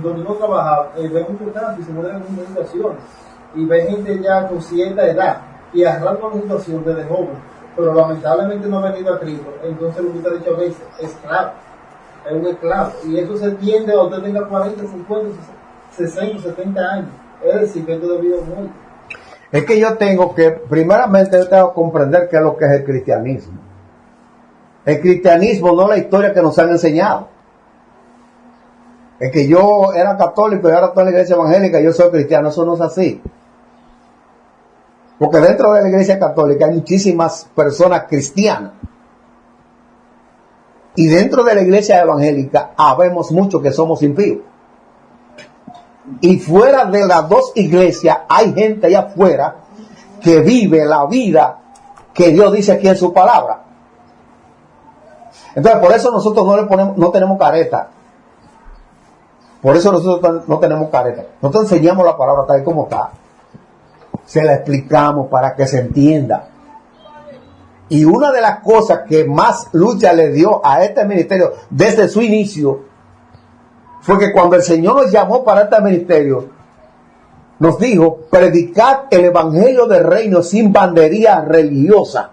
donde uno trabaja, ve muchos casos y se mueren en muchas situaciones. Y ve gente ya con cierta edad y arranca una situación desde joven, pero lamentablemente no ha venido a Cristo. Entonces, lo que usted ha dicho a veces, esclavo, es un esclavo. Y eso se tiende a usted tenga 40, 50, 60, 70 años. Es decir, que esto debido a muerte. Es que yo tengo que, primeramente, yo tengo que comprender qué es lo que es el cristianismo. El cristianismo no es la historia que nos han enseñado. Es que yo era católico y ahora estoy en la iglesia evangélica y yo soy cristiano. Eso no es así. Porque dentro de la iglesia católica hay muchísimas personas cristianas. Y dentro de la iglesia evangélica habemos muchos que somos impíos. Y fuera de las dos iglesias hay gente allá afuera que vive la vida que Dios dice aquí en su palabra. Entonces por eso nosotros no tenemos careta. Por eso nosotros no tenemos careta. Nosotros enseñamos la palabra tal y como está. Se la explicamos para que se entienda. Y una de las cosas que más lucha le dio a este ministerio desde su inicio fue que cuando el Señor nos llamó para este ministerio, nos dijo: predicad el evangelio del reino sin bandería religiosa.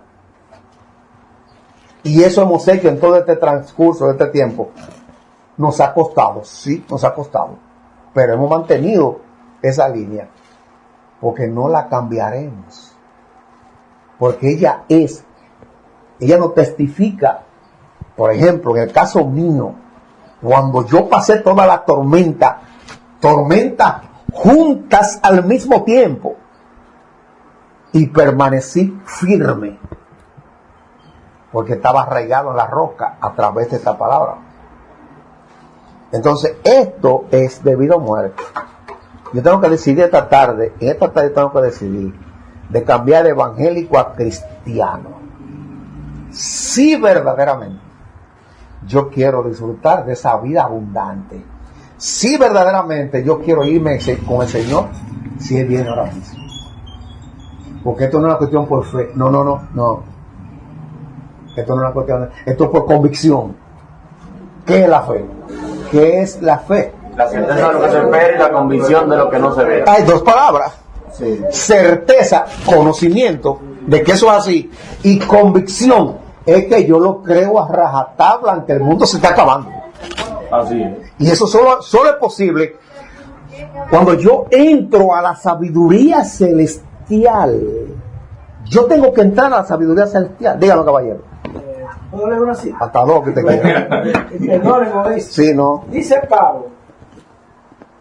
Y eso hemos hecho en todo este transcurso de este tiempo. Nos ha costado, sí, nos ha costado, pero hemos mantenido esa línea, porque no la cambiaremos, porque ella nos testifica. Por ejemplo, en el caso mío, cuando yo pasé toda la tormenta juntas al mismo tiempo, y permanecí firme, porque estaba arraigado en la roca a través de esta palabra. Entonces, esto es debido a muerte. Yo tengo que decidir esta tarde tengo que decidir de cambiar de evangélico a cristiano. Si verdaderamente yo quiero disfrutar de esa vida abundante, si verdaderamente yo quiero irme con el Señor, si Él viene ahora mismo. Porque esto no es una cuestión por fe, no. Esto no es una cuestión, esto es por convicción. ¿Qué es la fe? ¿Qué es la fe? La certeza de lo que se espera y la convicción de lo que no se ve. Hay dos palabras. Sí. Certeza, conocimiento de que eso es así, y convicción es que yo lo creo a rajatabla, aunque el mundo se está acabando. Así es. Y eso solo es posible cuando yo entro a la sabiduría celestial. Yo tengo que entrar a la sabiduría celestial. Díganlo, caballero. ¿Puedo leer una cita? Hasta luego que te quiero. Perdónenme, ¿oíste? Sí, no. Dice Pablo: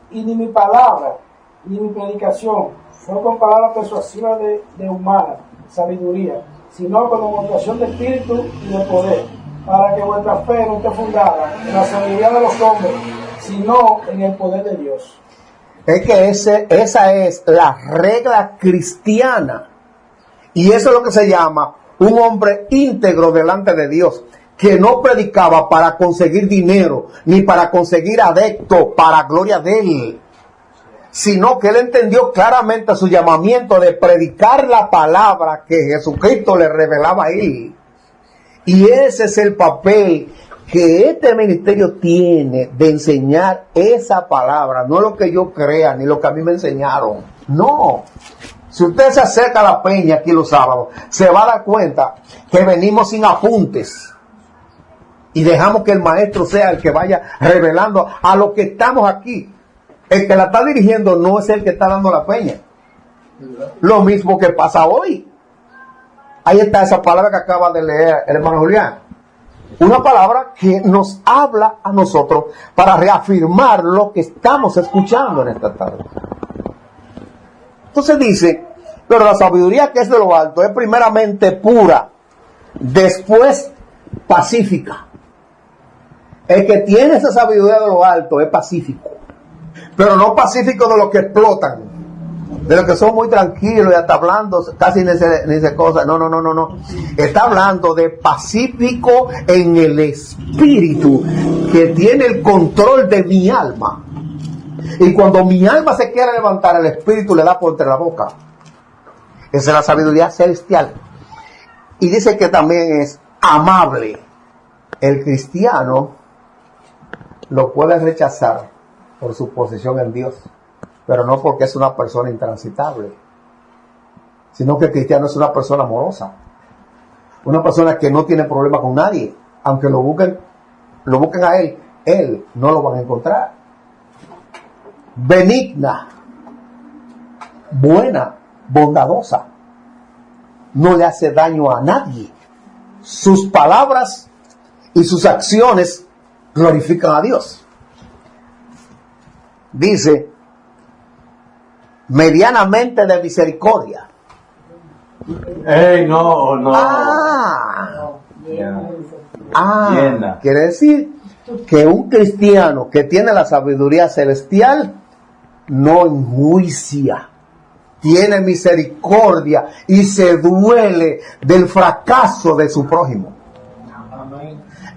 y ni mi palabra ni mi predicación fue con palabras persuasivas de humana sabiduría, sino con demostración de espíritu y de poder, para que vuestra fe no esté fundada en la sabiduría de los hombres, sino en el poder de Dios. Es que esa es la regla cristiana. Y eso es lo que se llama un hombre íntegro delante de Dios, que no predicaba para conseguir dinero, ni para conseguir adeptos para gloria de Él, sino que él entendió claramente su llamamiento de predicar la palabra que Jesucristo le revelaba a él. Y ese es el papel que este ministerio tiene, de enseñar esa palabra, no lo que yo crea, ni lo que a mí me enseñaron. No. Si usted se acerca a la peña aquí los sábados, se va a dar cuenta que venimos sin apuntes y dejamos que el maestro sea el que vaya revelando a los que estamos aquí. El que la está dirigiendo no es el que está dando la peña. Lo mismo que pasa hoy. Ahí está esa palabra que acaba de leer el hermano Julián. Una palabra que nos habla a nosotros para reafirmar lo que estamos escuchando en esta tarde. Entonces dice: pero la sabiduría que es de lo alto es primeramente pura, después pacífica. El que tiene esa sabiduría de lo alto es pacífico, pero no pacífico de los que explotan, de los que son muy tranquilos y hasta hablando, casi ni se cosa. No. Está hablando de pacífico en el espíritu, que tiene el control de mi alma. Y cuando mi alma se quiere levantar, el espíritu le da por entre la boca. Esa es la sabiduría celestial. Y dice que también es amable. El cristiano lo puede rechazar por su posición en Dios, pero no porque es una persona intransitable, sino que el cristiano es una persona amorosa, una persona que no tiene problema con nadie. Aunque lo busquen a él no lo van a encontrar. Benigna, buena, bondadosa, no le hace daño a nadie. Sus palabras y sus acciones glorifican a Dios. Dice, medianamente de misericordia. ¡Ey, no! Llena. Quiere decir que un cristiano que tiene la sabiduría celestial no enjuicia, tiene misericordia y se duele del fracaso de su prójimo.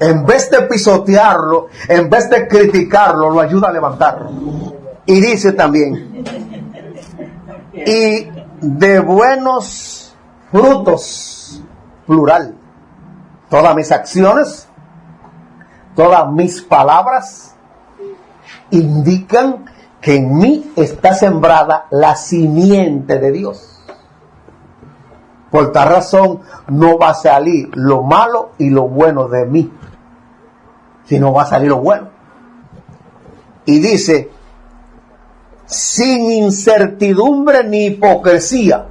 En vez de pisotearlo, en vez de criticarlo, lo ayuda a levantarlo. Y dice también, y de buenos frutos, plural. Todas mis acciones, todas mis palabras indican que en mí está sembrada la simiente de Dios. Por tal razón no va a salir lo malo y lo bueno de mí, sino va a salir lo bueno. Y dice, sin incertidumbre ni hipocresía.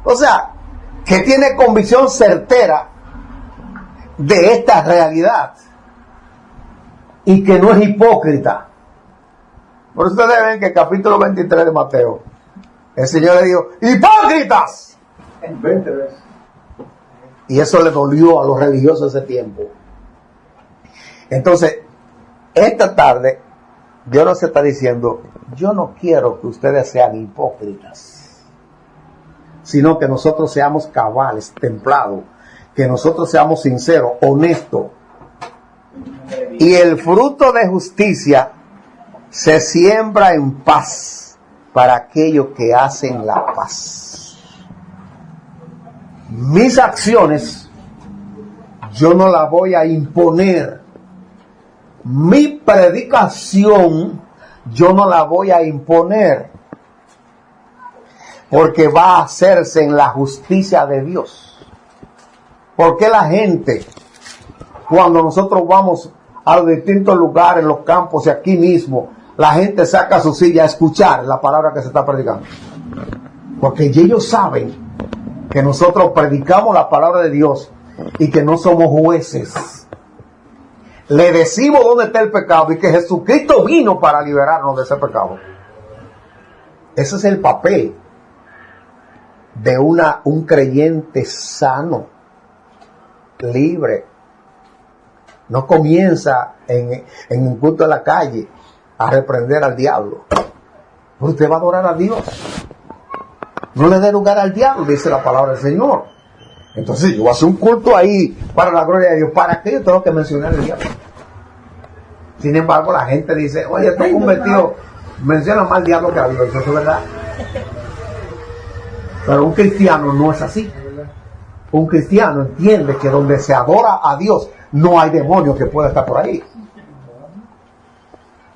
O sea, que tiene convicción certera de esta realidad y que no es hipócrita. Por eso ustedes ven que el capítulo 23 de Mateo, el Señor le dijo, ¡hipócritas! 20 veces. Y eso le dolió a los religiosos de ese tiempo. Entonces, esta tarde, Dios nos está diciendo, yo no quiero que ustedes sean hipócritas, sino que nosotros seamos cabales, templados, que nosotros seamos sinceros, honestos. Y el fruto de justicia se siembra en paz para aquellos que hacen la paz. Mis acciones yo no las voy a imponer. Mi predicación yo no la voy a imponer, porque va a hacerse en la justicia de Dios. Porque la gente, cuando nosotros vamos a los distintos lugares, los campos y aquí mismo, la gente saca su silla a escuchar la palabra que se está predicando? Porque ellos saben que nosotros predicamos la palabra de Dios y que no somos jueces. Le decimos dónde está el pecado y que Jesucristo vino para liberarnos de ese pecado. Ese es el papel de un creyente sano, libre. No comienza en un culto de la calle a reprender al diablo. Usted va a adorar a Dios. No le dé lugar al diablo, dice la palabra del Señor. Entonces yo voy a hacer un culto ahí para la gloria de Dios. ¿Para qué yo tengo que mencionar al diablo? Sin embargo, la gente dice, oye, estoy convertido, menciona más al diablo que a Dios. Eso es verdad. Pero un cristiano no es así. Un cristiano entiende que donde se adora a Dios no hay demonio que pueda estar por ahí.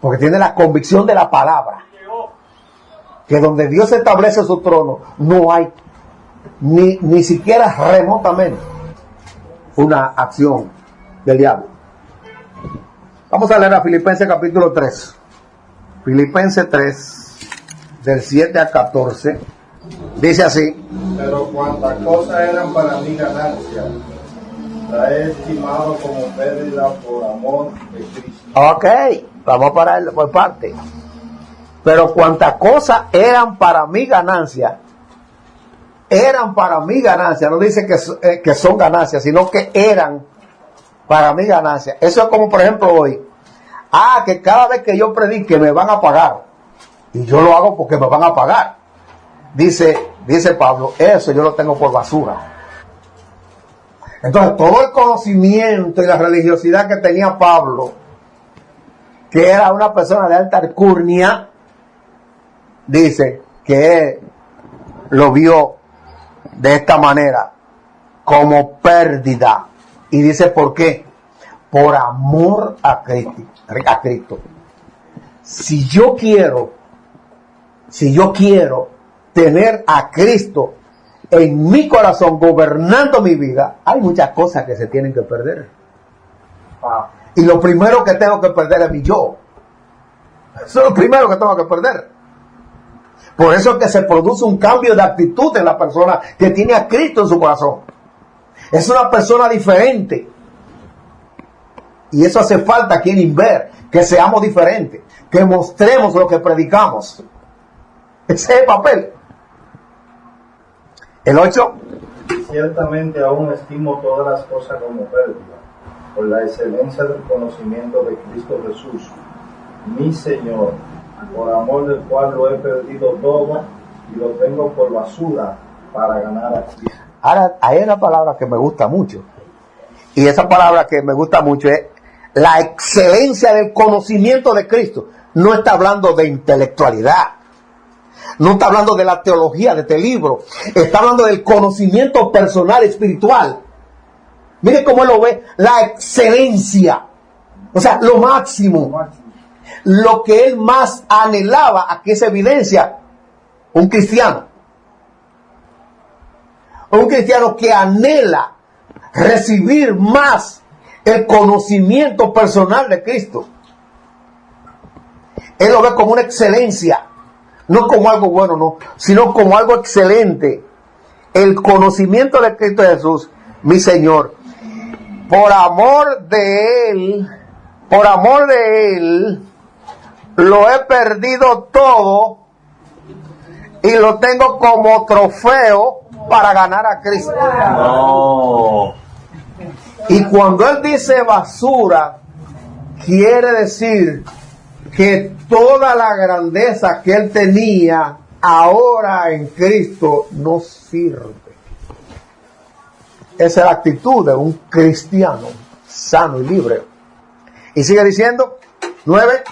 Porque tiene la convicción de la palabra. Que donde Dios establece su trono no hay ni siquiera remotamente una acción del diablo. Vamos a leer a Filipenses capítulo 3. Filipenses 3, del 7 al 14. Dice así. Pero cuantas cosas eran para mí ganancia, la he estimado como pérdida por amor de Cristo. Ok, vamos para él por parte. Pero cuantas cosas eran para mi ganancia, no dice que son ganancias, sino que eran para mi ganancia. Eso es como por ejemplo hoy, que cada vez que yo predique me van a pagar, y yo lo hago porque me van a pagar. dice Pablo, eso yo lo tengo por basura. Entonces, todo el conocimiento y la religiosidad que tenía Pablo, que era una persona de alta alcurnia, dice que él lo vio de esta manera, como pérdida. Y dice, ¿por qué? Por amor a Cristo. Si yo quiero tener a Cristo en mi corazón gobernando mi vida, hay muchas cosas que se tienen que perder. Y lo primero que tengo que perder es mi yo. Eso es lo primero que tengo que perder. Por eso es que se produce un cambio de actitud en la persona que tiene a Cristo en su corazón. Es una persona diferente. Y eso hace falta aquí en Inver, que seamos diferentes, que mostremos lo que predicamos. Ese es el papel. El 8. Ciertamente aún estimo todas las cosas como pérdida, por la excelencia del conocimiento de Cristo Jesús, mi Señor, por amor del cual lo he perdido todo y lo tengo por basura para ganar a Cristo. Ahora, hay una palabra que me gusta mucho. Y esa palabra que me gusta mucho es la excelencia del conocimiento de Cristo. No está hablando de intelectualidad. No está hablando de la teología de este libro. Está hablando del conocimiento personal, espiritual. Mire cómo él lo ve. La excelencia. O sea, lo máximo. Lo que él más anhelaba, aquí se evidencia un cristiano. Un cristiano que anhela recibir más el conocimiento personal de Cristo. Él lo ve como una excelencia. No como algo bueno, no, sino como algo excelente. El conocimiento de Cristo Jesús, mi Señor. Por amor de Él, lo he perdido todo y lo tengo como trofeo para ganar a Cristo. No. Y cuando Él dice basura, quiere decir que toda la grandeza que él tenía ahora en Cristo no sirve. Esa es la actitud de un cristiano sano y libre. Y sigue diciendo, 9.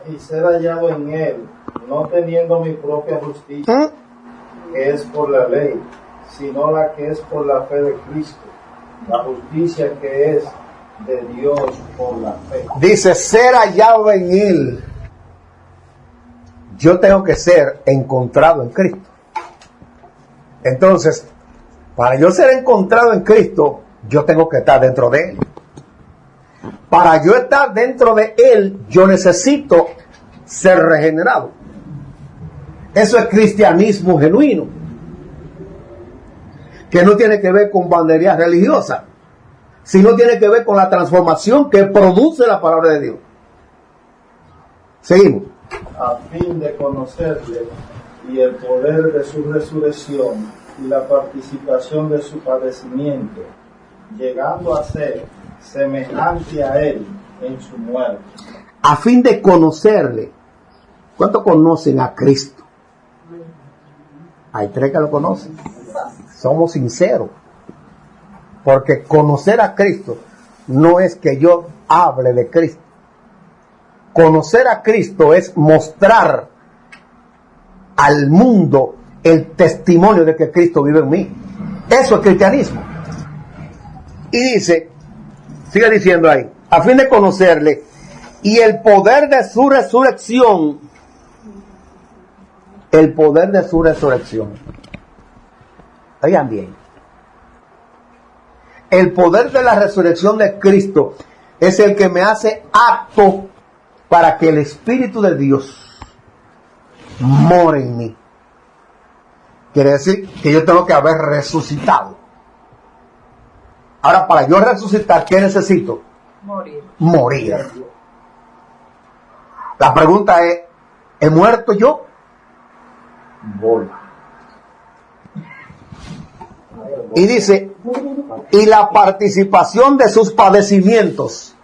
Y ser hallado en él, no teniendo mi propia justicia, que es por la ley, sino la que es por la fe de Cristo, la justicia que es de Dios por la fe. Dice, ser hallado en él. Yo tengo que ser encontrado en Cristo. Entonces, para yo ser encontrado en Cristo, yo tengo que estar dentro de él. Para yo estar dentro de él, yo necesito ser regenerado. Eso es cristianismo genuino, que no tiene que ver con banderías religiosas, sino tiene que ver con la transformación que produce la palabra de Dios. Seguimos. A fin de conocerle y el poder de su resurrección y la participación de su padecimiento, llegando a ser semejante a él en su muerte. A fin de conocerle. ¿Cuántos conocen a Cristo? Hay 3 que lo conocen. Somos sinceros. Porque conocer a Cristo no es que yo hable de Cristo. Conocer a Cristo es mostrar al mundo el testimonio de que Cristo vive en mí. Eso es cristianismo. Y dice, sigue diciendo ahí, a fin de conocerle y el poder de su resurrección. El poder de su resurrección. Oigan bien. El poder de la resurrección de Cristo es el que me hace apto para que el Espíritu de Dios more en mí. Quiere decir que yo tengo que haber resucitado. Ahora, para yo resucitar, ¿qué necesito? Morir. La pregunta es, ¿he muerto yo? Voy. Y dice, y la participación de sus padecimientos.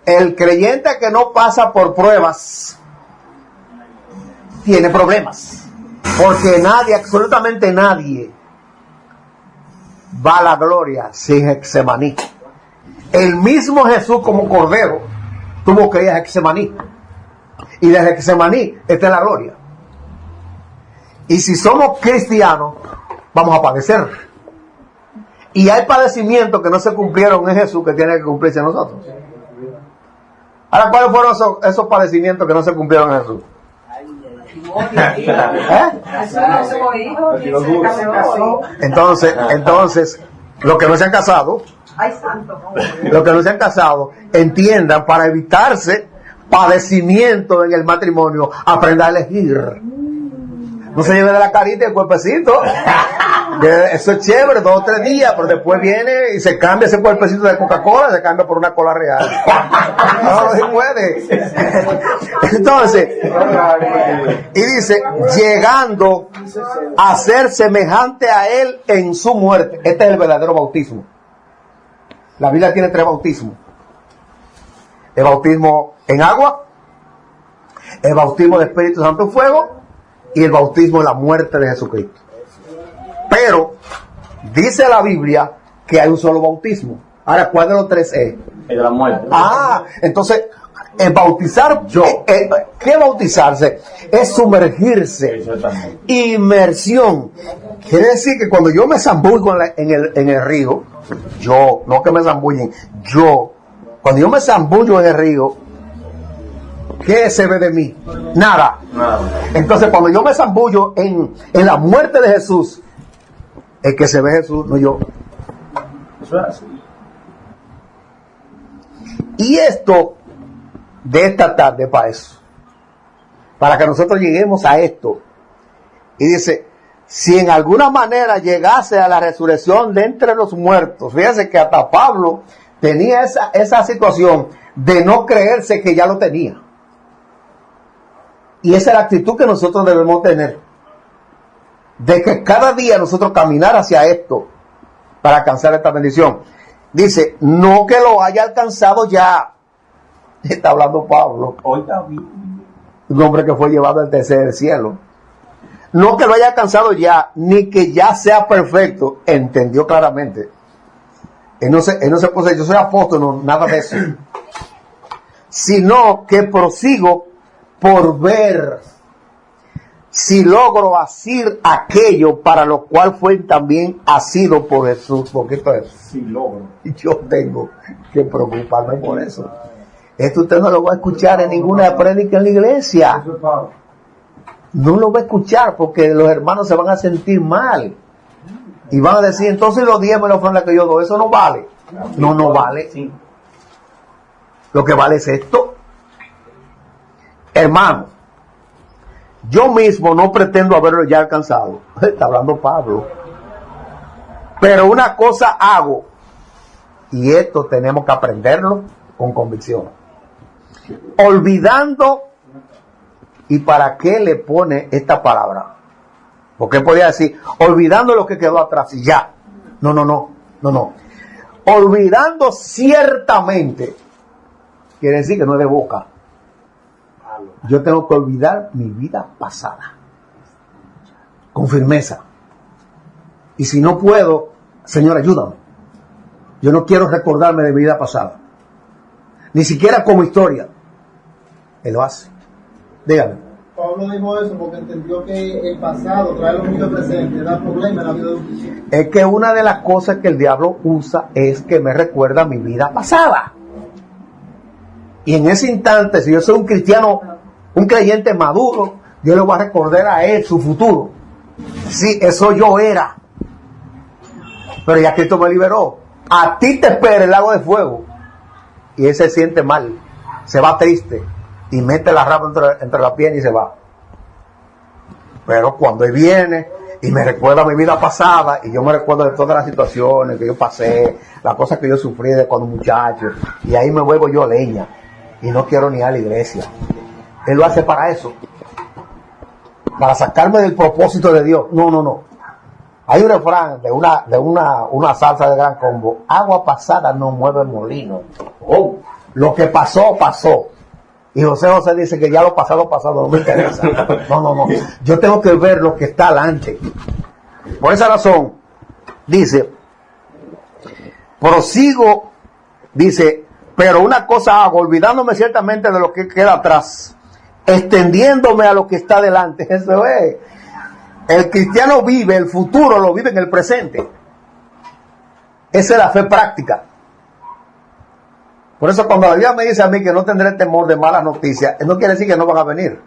El creyente que no pasa por pruebas tiene problemas. Porque nadie, absolutamente nadie, va a la gloria sin Getsemaní. El mismo Jesús como Cordero tuvo que ir a Getsemaní. Y de Getsemaní está en la gloria. Y si somos cristianos, vamos a padecer. Y hay padecimientos que no se cumplieron en Jesús que tienen que cumplirse en nosotros. Ahora, ¿cuáles fueron esos padecimientos que no se cumplieron en Jesús? Entonces, los que no se han casado, entiendan, para evitarse padecimiento en el matrimonio, aprenda a elegir. No se lleve de la carita el cuerpecito. Eso es chévere, 2 o 3 días, pero después viene y se cambia ese cuerpecito de Coca-Cola, se cambia por una cola real. No se puede. Entonces, y dice, llegando a ser semejante a él en su muerte. Este es el verdadero bautismo. La Biblia tiene 3 bautismos. El bautismo en agua, el bautismo de Espíritu Santo en fuego y el bautismo en la muerte de Jesucristo. Pero dice la Biblia que hay un solo bautismo. Ahora, ¿cuál de los 3 es? El de la muerte. Entonces, el bautizar, ¿qué bautizarse? Es sumergirse. Inmersión. Quiere decir que cuando yo me zambullo en el río, no que me zambullen, cuando yo me zambullo en el río, ¿qué se ve de mí? Nada. Entonces, cuando yo me zambullo en la muerte de Jesús, el que se ve Jesús, no yo. Y esto de esta tarde para eso, para que nosotros lleguemos a esto. Y dice, si en alguna manera llegase a la resurrección de entre los muertos, fíjense que hasta Pablo tenía esa situación de no creerse que ya lo tenía. Y esa es la actitud que nosotros debemos tener, de que cada día nosotros caminar hacia esto para alcanzar esta bendición. Dice, no que lo haya alcanzado ya. Está hablando Pablo, un hombre que fue llevado al tercer cielo. No que lo haya alcanzado ya, ni que ya sea perfecto. Entendió claramente. Él no se puso, yo soy apóstol, no, nada de eso. Sino que prosigo por ver si logro asir aquello para lo cual fue también asido por Jesús. Porque esto es, si logro, yo tengo que preocuparme por eso. Esto usted no lo va a escuchar en ninguna prédica en la iglesia. No lo va a escuchar porque los hermanos se van a sentir mal. Y van a decir, entonces los 10 me lo ofrenda que yo doy, eso no vale. No vale. Lo que vale es esto. Hermano, yo mismo no pretendo haberlo ya alcanzado. Está hablando Pablo. Pero una cosa hago, y esto tenemos que aprenderlo con convicción. Olvidando, ¿y para qué le pone esta palabra? Porque podía decir, olvidando lo que quedó atrás y ya. No. Olvidando ciertamente, quiere decir que no es de boca. Yo tengo que olvidar mi vida pasada con firmeza. Y si no puedo, Señor, ayúdame. Yo no quiero recordarme de mi vida pasada, ni siquiera como historia. Él lo hace. Dígame. Pablo dijo eso porque entendió que el pasado trae lo mismo presente, da problemas en la vida de un cristiano. Es que una de las cosas que el diablo usa es que me recuerda mi vida pasada. Y en ese instante, si yo soy un cristiano, un creyente maduro, yo le voy a recordar a él su futuro. Sí, eso yo era. Pero ya Cristo me liberó. A ti te espera el lago de fuego. Y él se siente mal, se va triste y mete la rama entre la pierna y se va. Pero cuando él viene y me recuerda mi vida pasada, y yo me recuerdo de todas las situaciones que yo pasé, las cosas que yo sufrí de cuando muchacho, y ahí me vuelvo yo leña y no quiero ni ir a la iglesia. Él lo hace para eso, para sacarme del propósito de Dios. No. Hay un refrán de una salsa de Gran Combo: agua pasada no mueve molino. Lo que pasó, pasó. Y José dice que ya lo pasado no me interesa. No. Yo tengo que ver lo que está adelante. Por esa razón, dice, prosigo, dice, pero una cosa hago, olvidándome ciertamente de lo que queda atrás, extendiéndome a lo que está delante. Eso es. El cristiano vive, el futuro lo vive en el presente. Esa es la fe práctica. Por eso cuando la Biblia me dice a mí que no tendré temor de malas noticias, no quiere decir que no van a venir.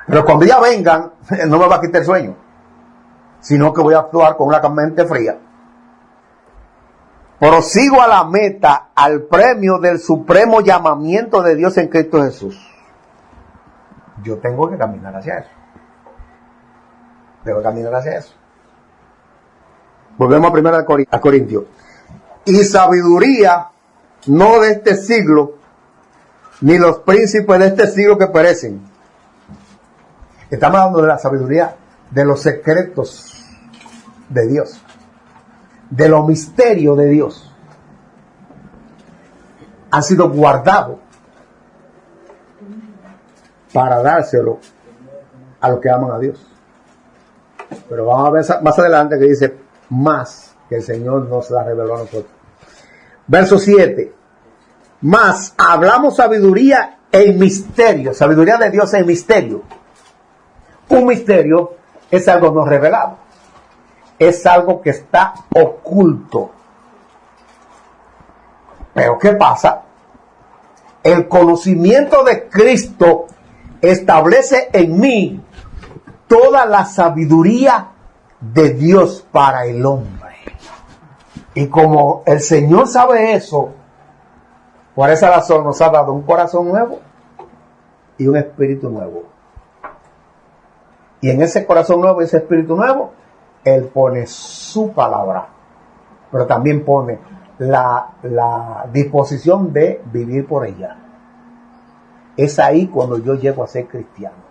Pero cuando ya vengan, no me va a quitar el sueño, sino que voy a actuar con una mente fría. Prosigo a la meta, al premio del supremo llamamiento de Dios en Cristo Jesús. Yo tengo que caminar hacia eso. Tengo que caminar hacia eso. Volvemos a 1 Corintios. Y sabiduría no de este siglo, ni los príncipes de este siglo que perecen. Estamos hablando de la sabiduría de los secretos de Dios, de los misterios de Dios. Han sido guardados para dárselo a los que aman a Dios. Pero vamos a ver más adelante que dice más que el Señor nos la reveló a nosotros. Verso 7. Más hablamos sabiduría en misterio. Sabiduría de Dios en misterio. Un misterio es algo no revelado. Es algo que está oculto. Pero ¿qué pasa? El conocimiento de Cristo establece en mí toda la sabiduría de Dios para el hombre. Y como el Señor sabe eso, por esa razón nos ha dado un corazón nuevo y un espíritu nuevo. Y en ese corazón nuevo y ese espíritu nuevo, Él pone su palabra, pero también pone la disposición de vivir por ella. Es ahí cuando yo llego a ser cristiano.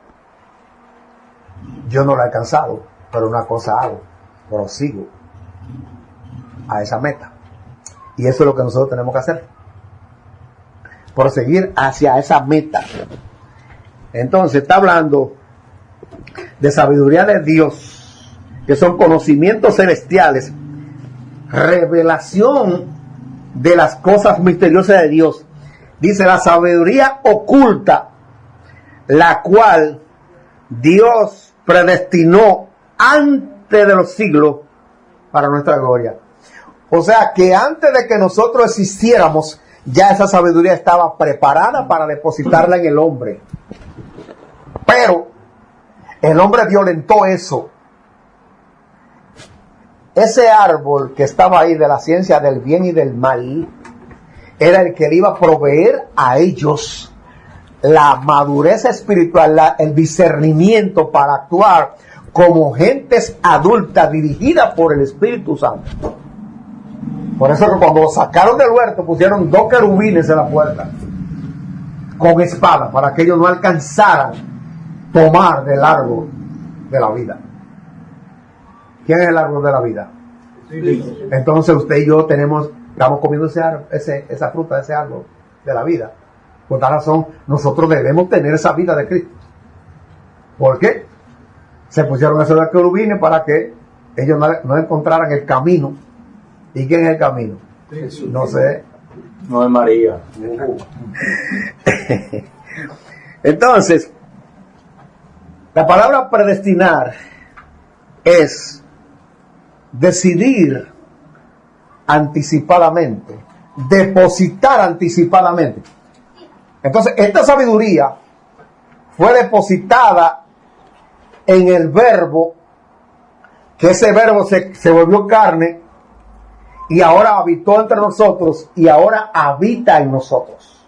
Yo no lo he alcanzado, pero una cosa hago, prosigo a esa meta. Y eso es lo que nosotros tenemos que hacer. Proseguir hacia esa meta. Entonces está hablando de sabiduría de Dios, que son conocimientos celestiales, revelación de las cosas misteriosas de Dios. Dice la sabiduría oculta, la cual Dios predestinó antes de los siglos para nuestra gloria. O sea que antes de que nosotros existiéramos, ya esa sabiduría estaba preparada para depositarla en el hombre. Pero el hombre violentó eso. Ese árbol que estaba ahí de la ciencia del bien y del mal era el que le iba a proveer a ellos la madurez espiritual, el discernimiento para actuar como gentes adultas dirigidas por el Espíritu Santo. Por eso que cuando lo sacaron del huerto pusieron 2 querubines en la puerta con espada para que ellos no alcanzaran tomar del árbol de la vida. ¿Quién es el árbol de la vida? Sí. Entonces usted y yo estamos comiendo esa fruta de ese árbol de la vida. Por tal razón, nosotros debemos tener esa vida de Cristo. ¿Por qué? Se pusieron esos 2 querubines para que ellos no encontraran el camino. ¿Y quién es el camino? Jesús. No sé. No es María. Entonces, la palabra predestinar es decidir anticipadamente, depositar anticipadamente. Entonces, esta sabiduría fue depositada en el verbo, que ese verbo se volvió carne y ahora habitó entre nosotros y ahora habita en nosotros.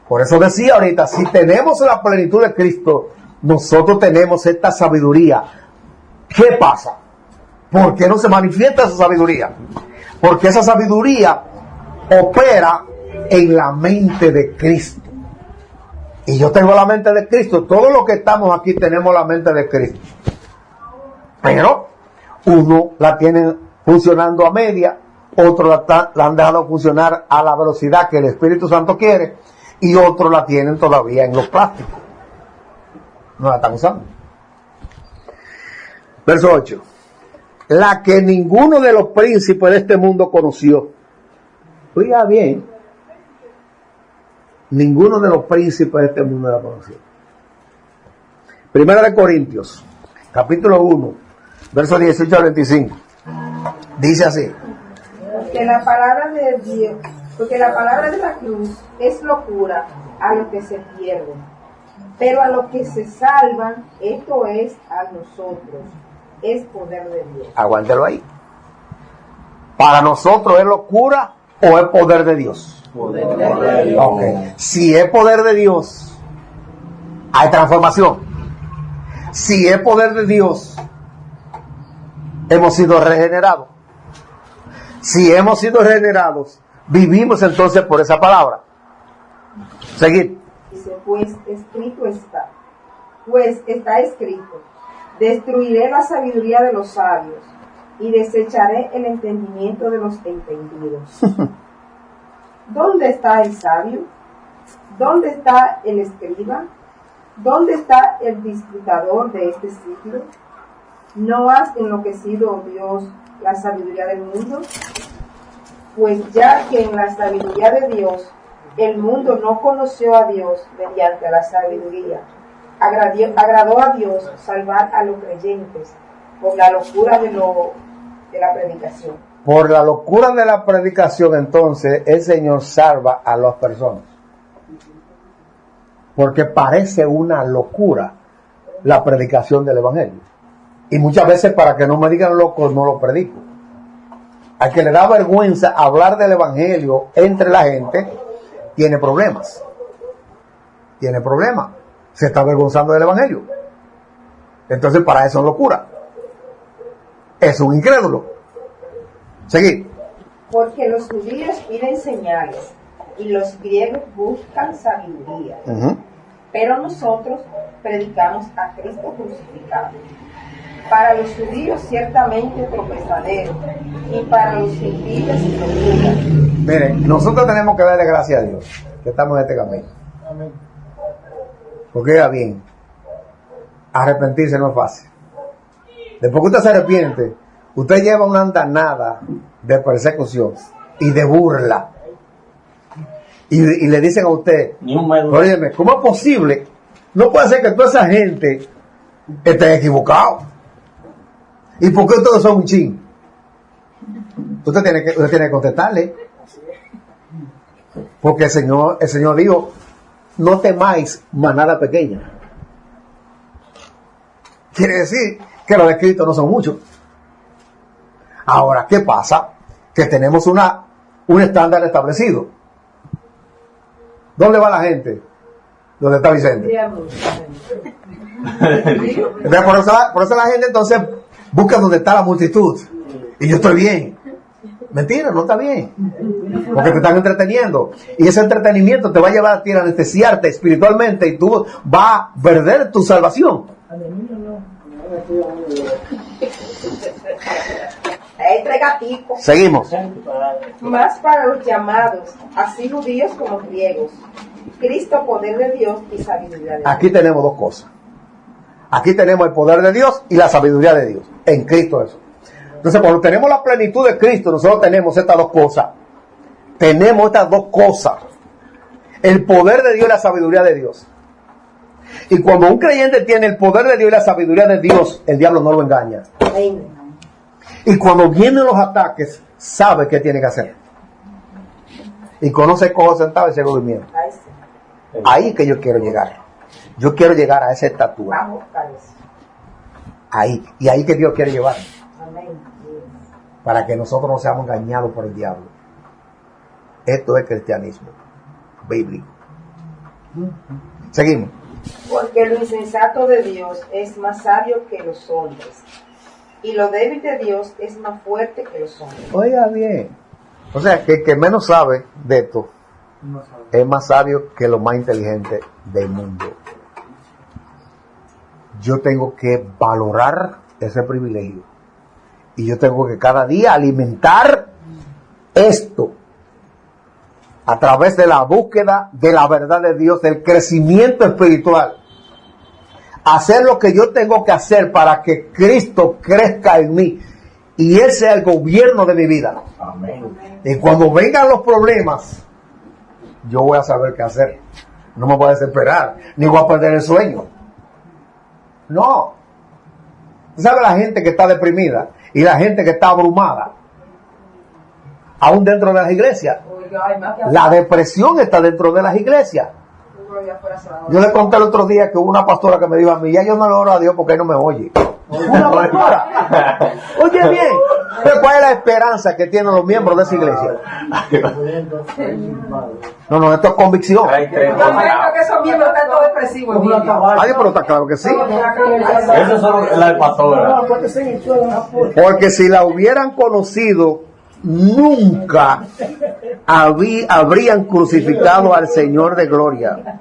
Por eso decía ahorita, si tenemos la plenitud de Cristo, nosotros tenemos esta sabiduría. ¿Qué pasa? ¿Por qué no se manifiesta esa sabiduría? Porque esa sabiduría opera en la mente de Cristo. Y yo tengo la mente de Cristo. Todos los que estamos aquí tenemos la mente de Cristo. Pero uno la tiene funcionando a media, otro la han dejado funcionar a la velocidad que el Espíritu Santo quiere, y otros la tienen todavía en los plásticos. No la están usando. Verso 8. La que ninguno de los príncipes de este mundo conoció. Oiga bien, ninguno de los príncipes de este mundo la conoció. Primera de Corintios, capítulo 1, versos 18 al 25. Dice así. Porque la palabra de la cruz es locura a los que se pierden, pero a los que se salvan, esto es a nosotros, es poder de Dios. Aguántelo ahí. Para nosotros es locura o es poder de Dios. Poder de Dios. Okay. Si es poder de Dios, hay transformación. Si es poder de Dios, hemos sido regenerados. Si hemos sido regenerados, vivimos entonces por esa palabra. Seguir. Dice, pues está escrito, destruiré la sabiduría de los sabios y desecharé el entendimiento de los entendidos. ¿Dónde está el sabio? ¿Dónde está el escriba? ¿Dónde está el disputador de este siglo? ¿No has enloquecido, Dios, la sabiduría del mundo? Pues ya que en la sabiduría de Dios el mundo no conoció a Dios mediante la sabiduría, agradó a Dios salvar a los creyentes por la locura de la predicación. Por la locura de la predicación, entonces, el Señor salva a las personas. Porque parece una locura la predicación del Evangelio. Y muchas veces, para que no me digan loco, no lo predico. Al que le da vergüenza hablar del Evangelio entre la gente, tiene problemas. Tiene problemas. Se está avergonzando del Evangelio. Entonces, para eso es locura. Es un incrédulo. Seguir. Porque los judíos piden señales y los griegos buscan sabiduría. Pero nosotros predicamos a Cristo crucificado. Para los judíos ciertamente tropezadero y para los gentiles locura. Miren, nosotros tenemos que darle gracias a Dios que estamos en este camino. Amén. Porque va bien, arrepentirse no es fácil. Después que usted se arrepiente, usted lleva una andanada de persecución y de burla. Y le dicen a usted, óyeme, ¿cómo es posible? No puede ser que toda esa gente esté equivocado. ¿Y por qué todos son un chin? Usted tiene que contestarle. Porque el Señor dijo, no temáis manada pequeña. Quiere decir que los escritos no son muchos. Ahora, ¿qué pasa? Que tenemos un estándar establecido. ¿Dónde va la gente? ¿Dónde está Vicente? Entonces, por eso la gente entonces busca donde está la multitud. Y yo estoy bien. Mentira, no está bien. Porque te están entreteniendo. Y ese entretenimiento te va a llevar a ti a anestesiarte espiritualmente y tú vas a perder tu salvación. Seguimos. Más para los llamados, así judíos como griegos, Cristo, poder de Dios y sabiduría de Dios. Aquí tenemos dos cosas. Aquí tenemos el poder de Dios y la sabiduría de Dios. En Cristo eso. Entonces, cuando tenemos la plenitud de Cristo, nosotros tenemos estas dos cosas. Tenemos estas dos cosas. El poder de Dios y la sabiduría de Dios. Y cuando un creyente tiene el poder de Dios y la sabiduría de Dios, el diablo no lo engaña. Y cuando vienen los ataques, sabe qué tiene que hacer. Y conoce cómo sentado y se lo durmiendo. Ahí es que yo quiero llegar. Yo quiero llegar a esa estatura. Ahí. Y ahí que Dios quiere llevar. Para que nosotros no seamos engañados por el diablo. Esto es cristianismo bíblico. Seguimos. Porque lo insensato de Dios es más sabio que los hombres, y lo débil de Dios es más fuerte que los hombres. Oiga bien. O sea, que el que menos sabe de esto es más sabio que lo más inteligente del mundo. Yo tengo que valorar ese privilegio. Y yo tengo que cada día alimentar esto. a través de la búsqueda de la verdad de Dios, del crecimiento espiritual, hacer lo que yo tengo que hacer para que Cristo crezca en mí y Él sea el gobierno de mi vida. Amén. Y cuando vengan los problemas, yo voy a saber qué hacer. No me voy a desesperar, ni voy a perder el sueño. No. ¿Tú sabes la gente que está deprimida y la gente que está abrumada? Aún dentro de las iglesias. La depresión está dentro de las iglesias. Yo le conté el otro día que hubo una pastora que me dijo a mí, ya yo no le oro a Dios porque Él no me oye. Una pastora. Oye bien, pero ¿cuál es la esperanza que tienen los miembros de esa iglesia? No, esto es convicción. Yo creo que esos miembros están todos depresivos. Ay, pero está claro que sí. Eso es la pastora. Porque si la hubieran conocido, nunca habrían crucificado al Señor de gloria.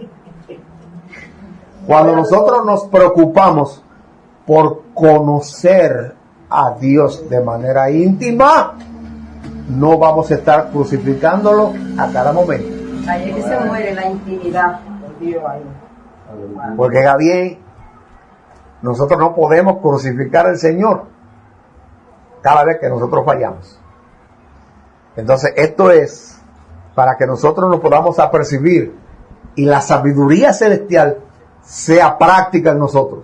Cuando nosotros nos preocupamos por conocer a Dios de manera íntima, no vamos a estar crucificándolo a cada momento. Ahí es que se muere la intimidad. Porque Gabriel, nosotros no podemos crucificar al Señor cada vez que nosotros fallamos. Entonces esto es para que nosotros nos podamos apercibir y la sabiduría celestial sea práctica en nosotros,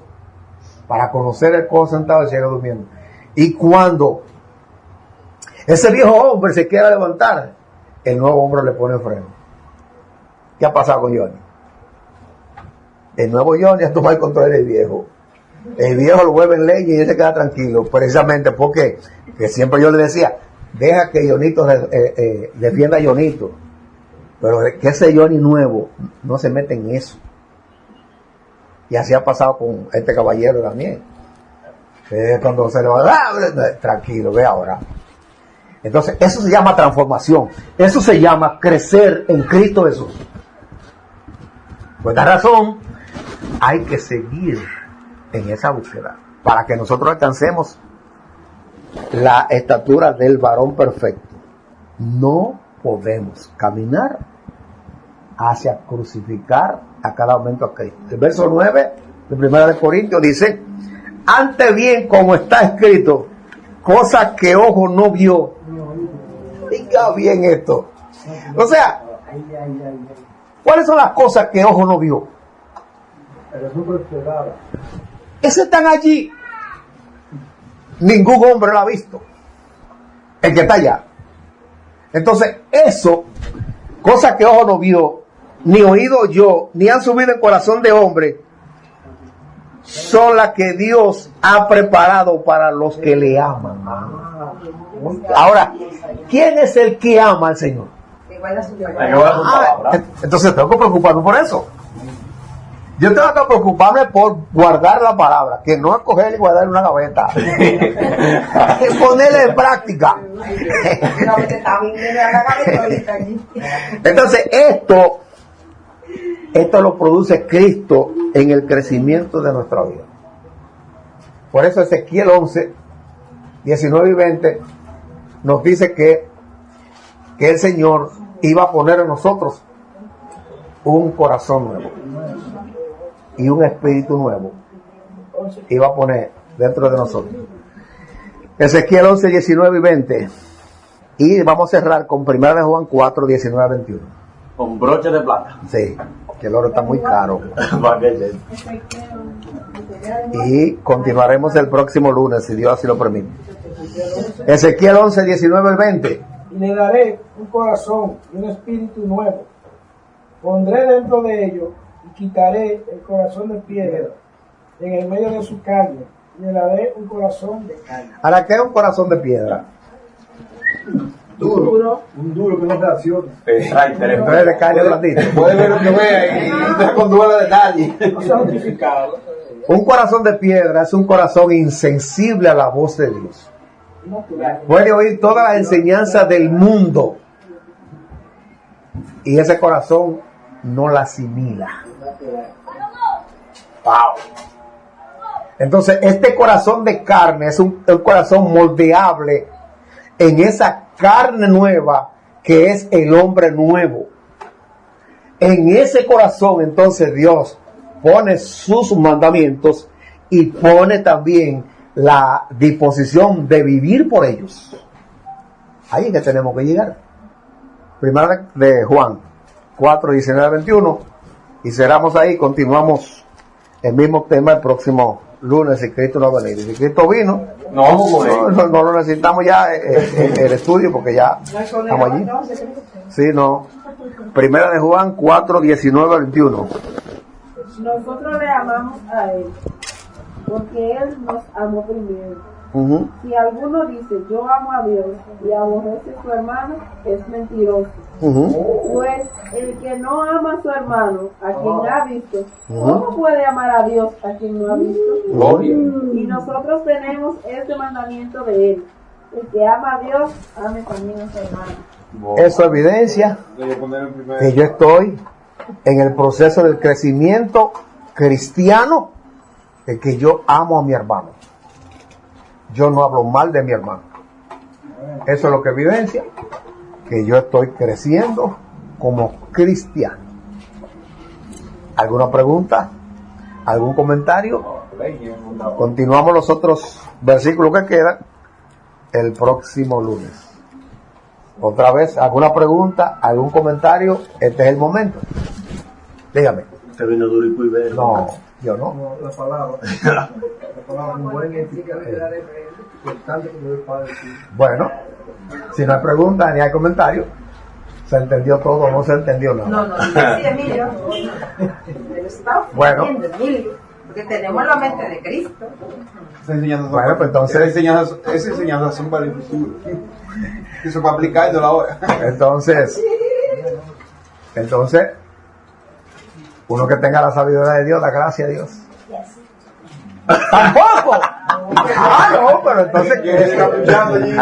para conocer el cojo sentado y el ciego durmiendo. Y cuando ese viejo hombre se quiera levantar, el nuevo hombre le pone freno. ¿Qué ha pasado con Johnny? El nuevo Johnny ha tomado el control del viejo. El viejo lo vuelve en leña y él se queda tranquilo, precisamente porque que siempre yo le decía, deja que Jonito defienda a Jonito, pero que ese Johnny nuevo no se mete en eso. Y así ha pasado con este caballero también. Cuando se le va tranquilo, ve ahora. Entonces, eso se llama transformación. Eso se llama crecer en Cristo Jesús. Por esta razón, hay que seguir en esa búsqueda para que nosotros alcancemos la estatura del varón perfecto. No podemos caminar hacia crucificar a cada momento a Cristo. El verso 9 de 1 Corintios dice, antes bien, como está escrito, cosas que ojo no vio. Diga bien esto. O sea, ¿cuáles son las cosas que ojo no vio? Esas están allí. Ningún hombre lo ha visto. El que está allá. Entonces, eso, cosas que ojo no vio, ni oído yo, ni han subido en corazón de hombre, son las que Dios ha preparado para los que le aman. Ahora, ¿quién es el que ama al Señor? Entonces tengo que preocuparme por eso. Yo tengo que preocuparme por guardar la palabra, que no es coger y guardar en una gaveta. Es ponerla en práctica. Entonces esto lo produce Cristo en el crecimiento de nuestra vida. Por eso Ezequiel 11, 19 y 20 nos dice que el Señor iba a poner en nosotros un corazón nuevo y un espíritu nuevo. Iba a poner dentro de nosotros. Ezequiel 11, 19 y 20. Y vamos a cerrar con 1 de Juan 4, 19 a 21. Con broche de plata. Sí, que el oro está muy caro. Y continuaremos el próximo lunes, si Dios así lo permite. Ezequiel 11, 19 al 20. Y le daré un corazón y un espíritu nuevo. Pondré dentro de ellos y quitaré el corazón de piedra en el medio de su carne. Y le daré un corazón de carne. ¿Ahora qué es un corazón de piedra? Duro. Un duro que no reacciona. Entonces de carne blandito. Puede ver lo que vea y no con duda de detalle. No se ha notificado. Un corazón de piedra es un corazón insensible a la voz de Dios. Puede oír todas las enseñanzas del mundo y ese corazón no la asimila. Wow. Entonces este corazón de carne es un corazón moldeable en esa carne nueva que es el hombre nuevo. En ese corazón entonces Dios pone sus mandamientos y pone también la disposición de vivir por ellos. Ahí es que tenemos que llegar. Primera de Juan 4, 19, 21. Y cerramos ahí, continuamos el mismo tema el próximo lunes, si Cristo no ha venido. Si Cristo vino, no lo necesitamos ya el estudio porque ya estamos allí. Sí, no. Primera de Juan 4, 19, 21. Nosotros le amamos a Él, porque Él nos amó primero. Si alguno dice, yo amo a Dios y aborrece a su hermano, es mentiroso. Pues el que no ama a su hermano, a quien ha visto, ¿cómo puede amar a Dios a quien no ha visto? Y nosotros tenemos este mandamiento de Él: el que ama a Dios, ame también a su hermano. Eso evidencia que yo estoy en el proceso del crecimiento cristiano, de que yo amo a mi hermano. Yo no hablo mal de mi hermano. Eso es lo que evidencia que yo estoy creciendo como cristiano. ¿Alguna pregunta? ¿Algún comentario? Continuamos los otros versículos que quedan el próximo lunes. Otra vez, ¿alguna pregunta? ¿Algún comentario? Este es el momento. Dígame. Usted vino duro y cuiver. No, yo no. La palabra un buen importante como el Padre. Bueno, si no hay preguntas ni hay comentarios, ¿se entendió todo o no se entendió nada? No, sí, Emilio. Pero está Bueno. ofendiendo, Emilio, porque tenemos la mente de Cristo. Bueno, pues entonces, Esa enseñanza son para el futuro. Eso para aplicarlo ahora. entonces, uno que tenga la sabiduría de Dios, la gracia de Dios. ¡Tampoco! No, pero entonces, Está escuchando allí.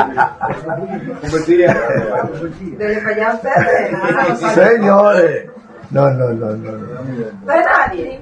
Debe fallar ustedes. señores, no. No es nadie.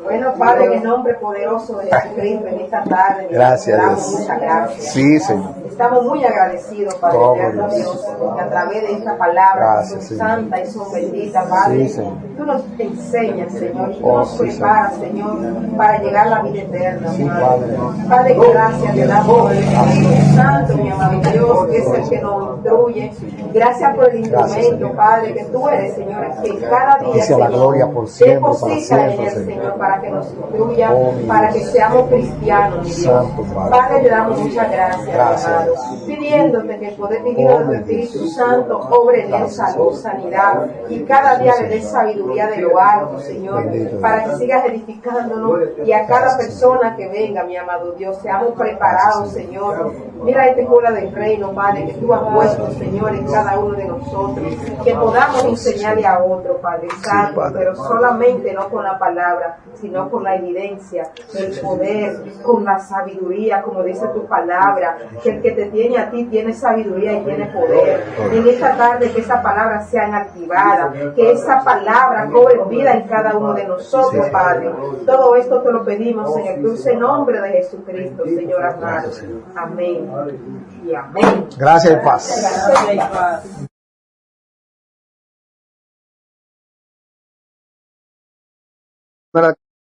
Bueno, Padre, en el nombre poderoso de Jesucristo, en esta tarde, Gracias, te damos Dios. muchas gracias. Sí, Señor. Estamos muy agradecidos, Padre, Oh, eterno Dios. Dios, porque a través de esta palabra, Gracias, que son Señor. santa y son bendita, Padre, Sí, Señor. tú nos enseñas, Señor, y tú Oh, nos sí, preparas, Señor, para llegar a la vida eterna, Sí, Padre. Padre. Padre, gracias te damos por el Espíritu Santo, mi amado Dios, que es el que nos instruye. Gracias por el instrumento, Señor. Padre, que tú eres, Señor, que cada día, Dice la Señor, gloria por siempre, para deposita en siempre, él, Señor. Señor, para que nos instruya, Oh, mi para que Dios. seamos cristianos, mi Dios. Santo, Padre. Padre, te damos muchas gracias, Gracias, amado, Dios. pidiéndote que el poder divino Oh, de tu mi Espíritu Dios. Santo obre en él Gracias, salud, Señor. sanidad, y cada día le des Señor. sabiduría de lo alto, Señor, Bendito para que Dios. sigas edificándonos, y a cada persona que venga, mi amado Dios, seamos preparados, Señor. Mira esta escuela del reino, Padre, que tú has puesto, Señor, en cada uno de nosotros, que podamos enseñarle a otro, Padre Santo, Padre. pero solamente no con la palabra, sino con la evidencia, el poder, con la sabiduría, como dice tu palabra, que el que te tiene a ti tiene sabiduría y tiene poder. En esta tarde que esa palabra sea activada, que esa palabra cobre vida en cada uno de nosotros, Padre. Todo esto te lo pedimos en el dulce nombre de Jesucristo, Señor amado. Amén y amén. Gracias y paz.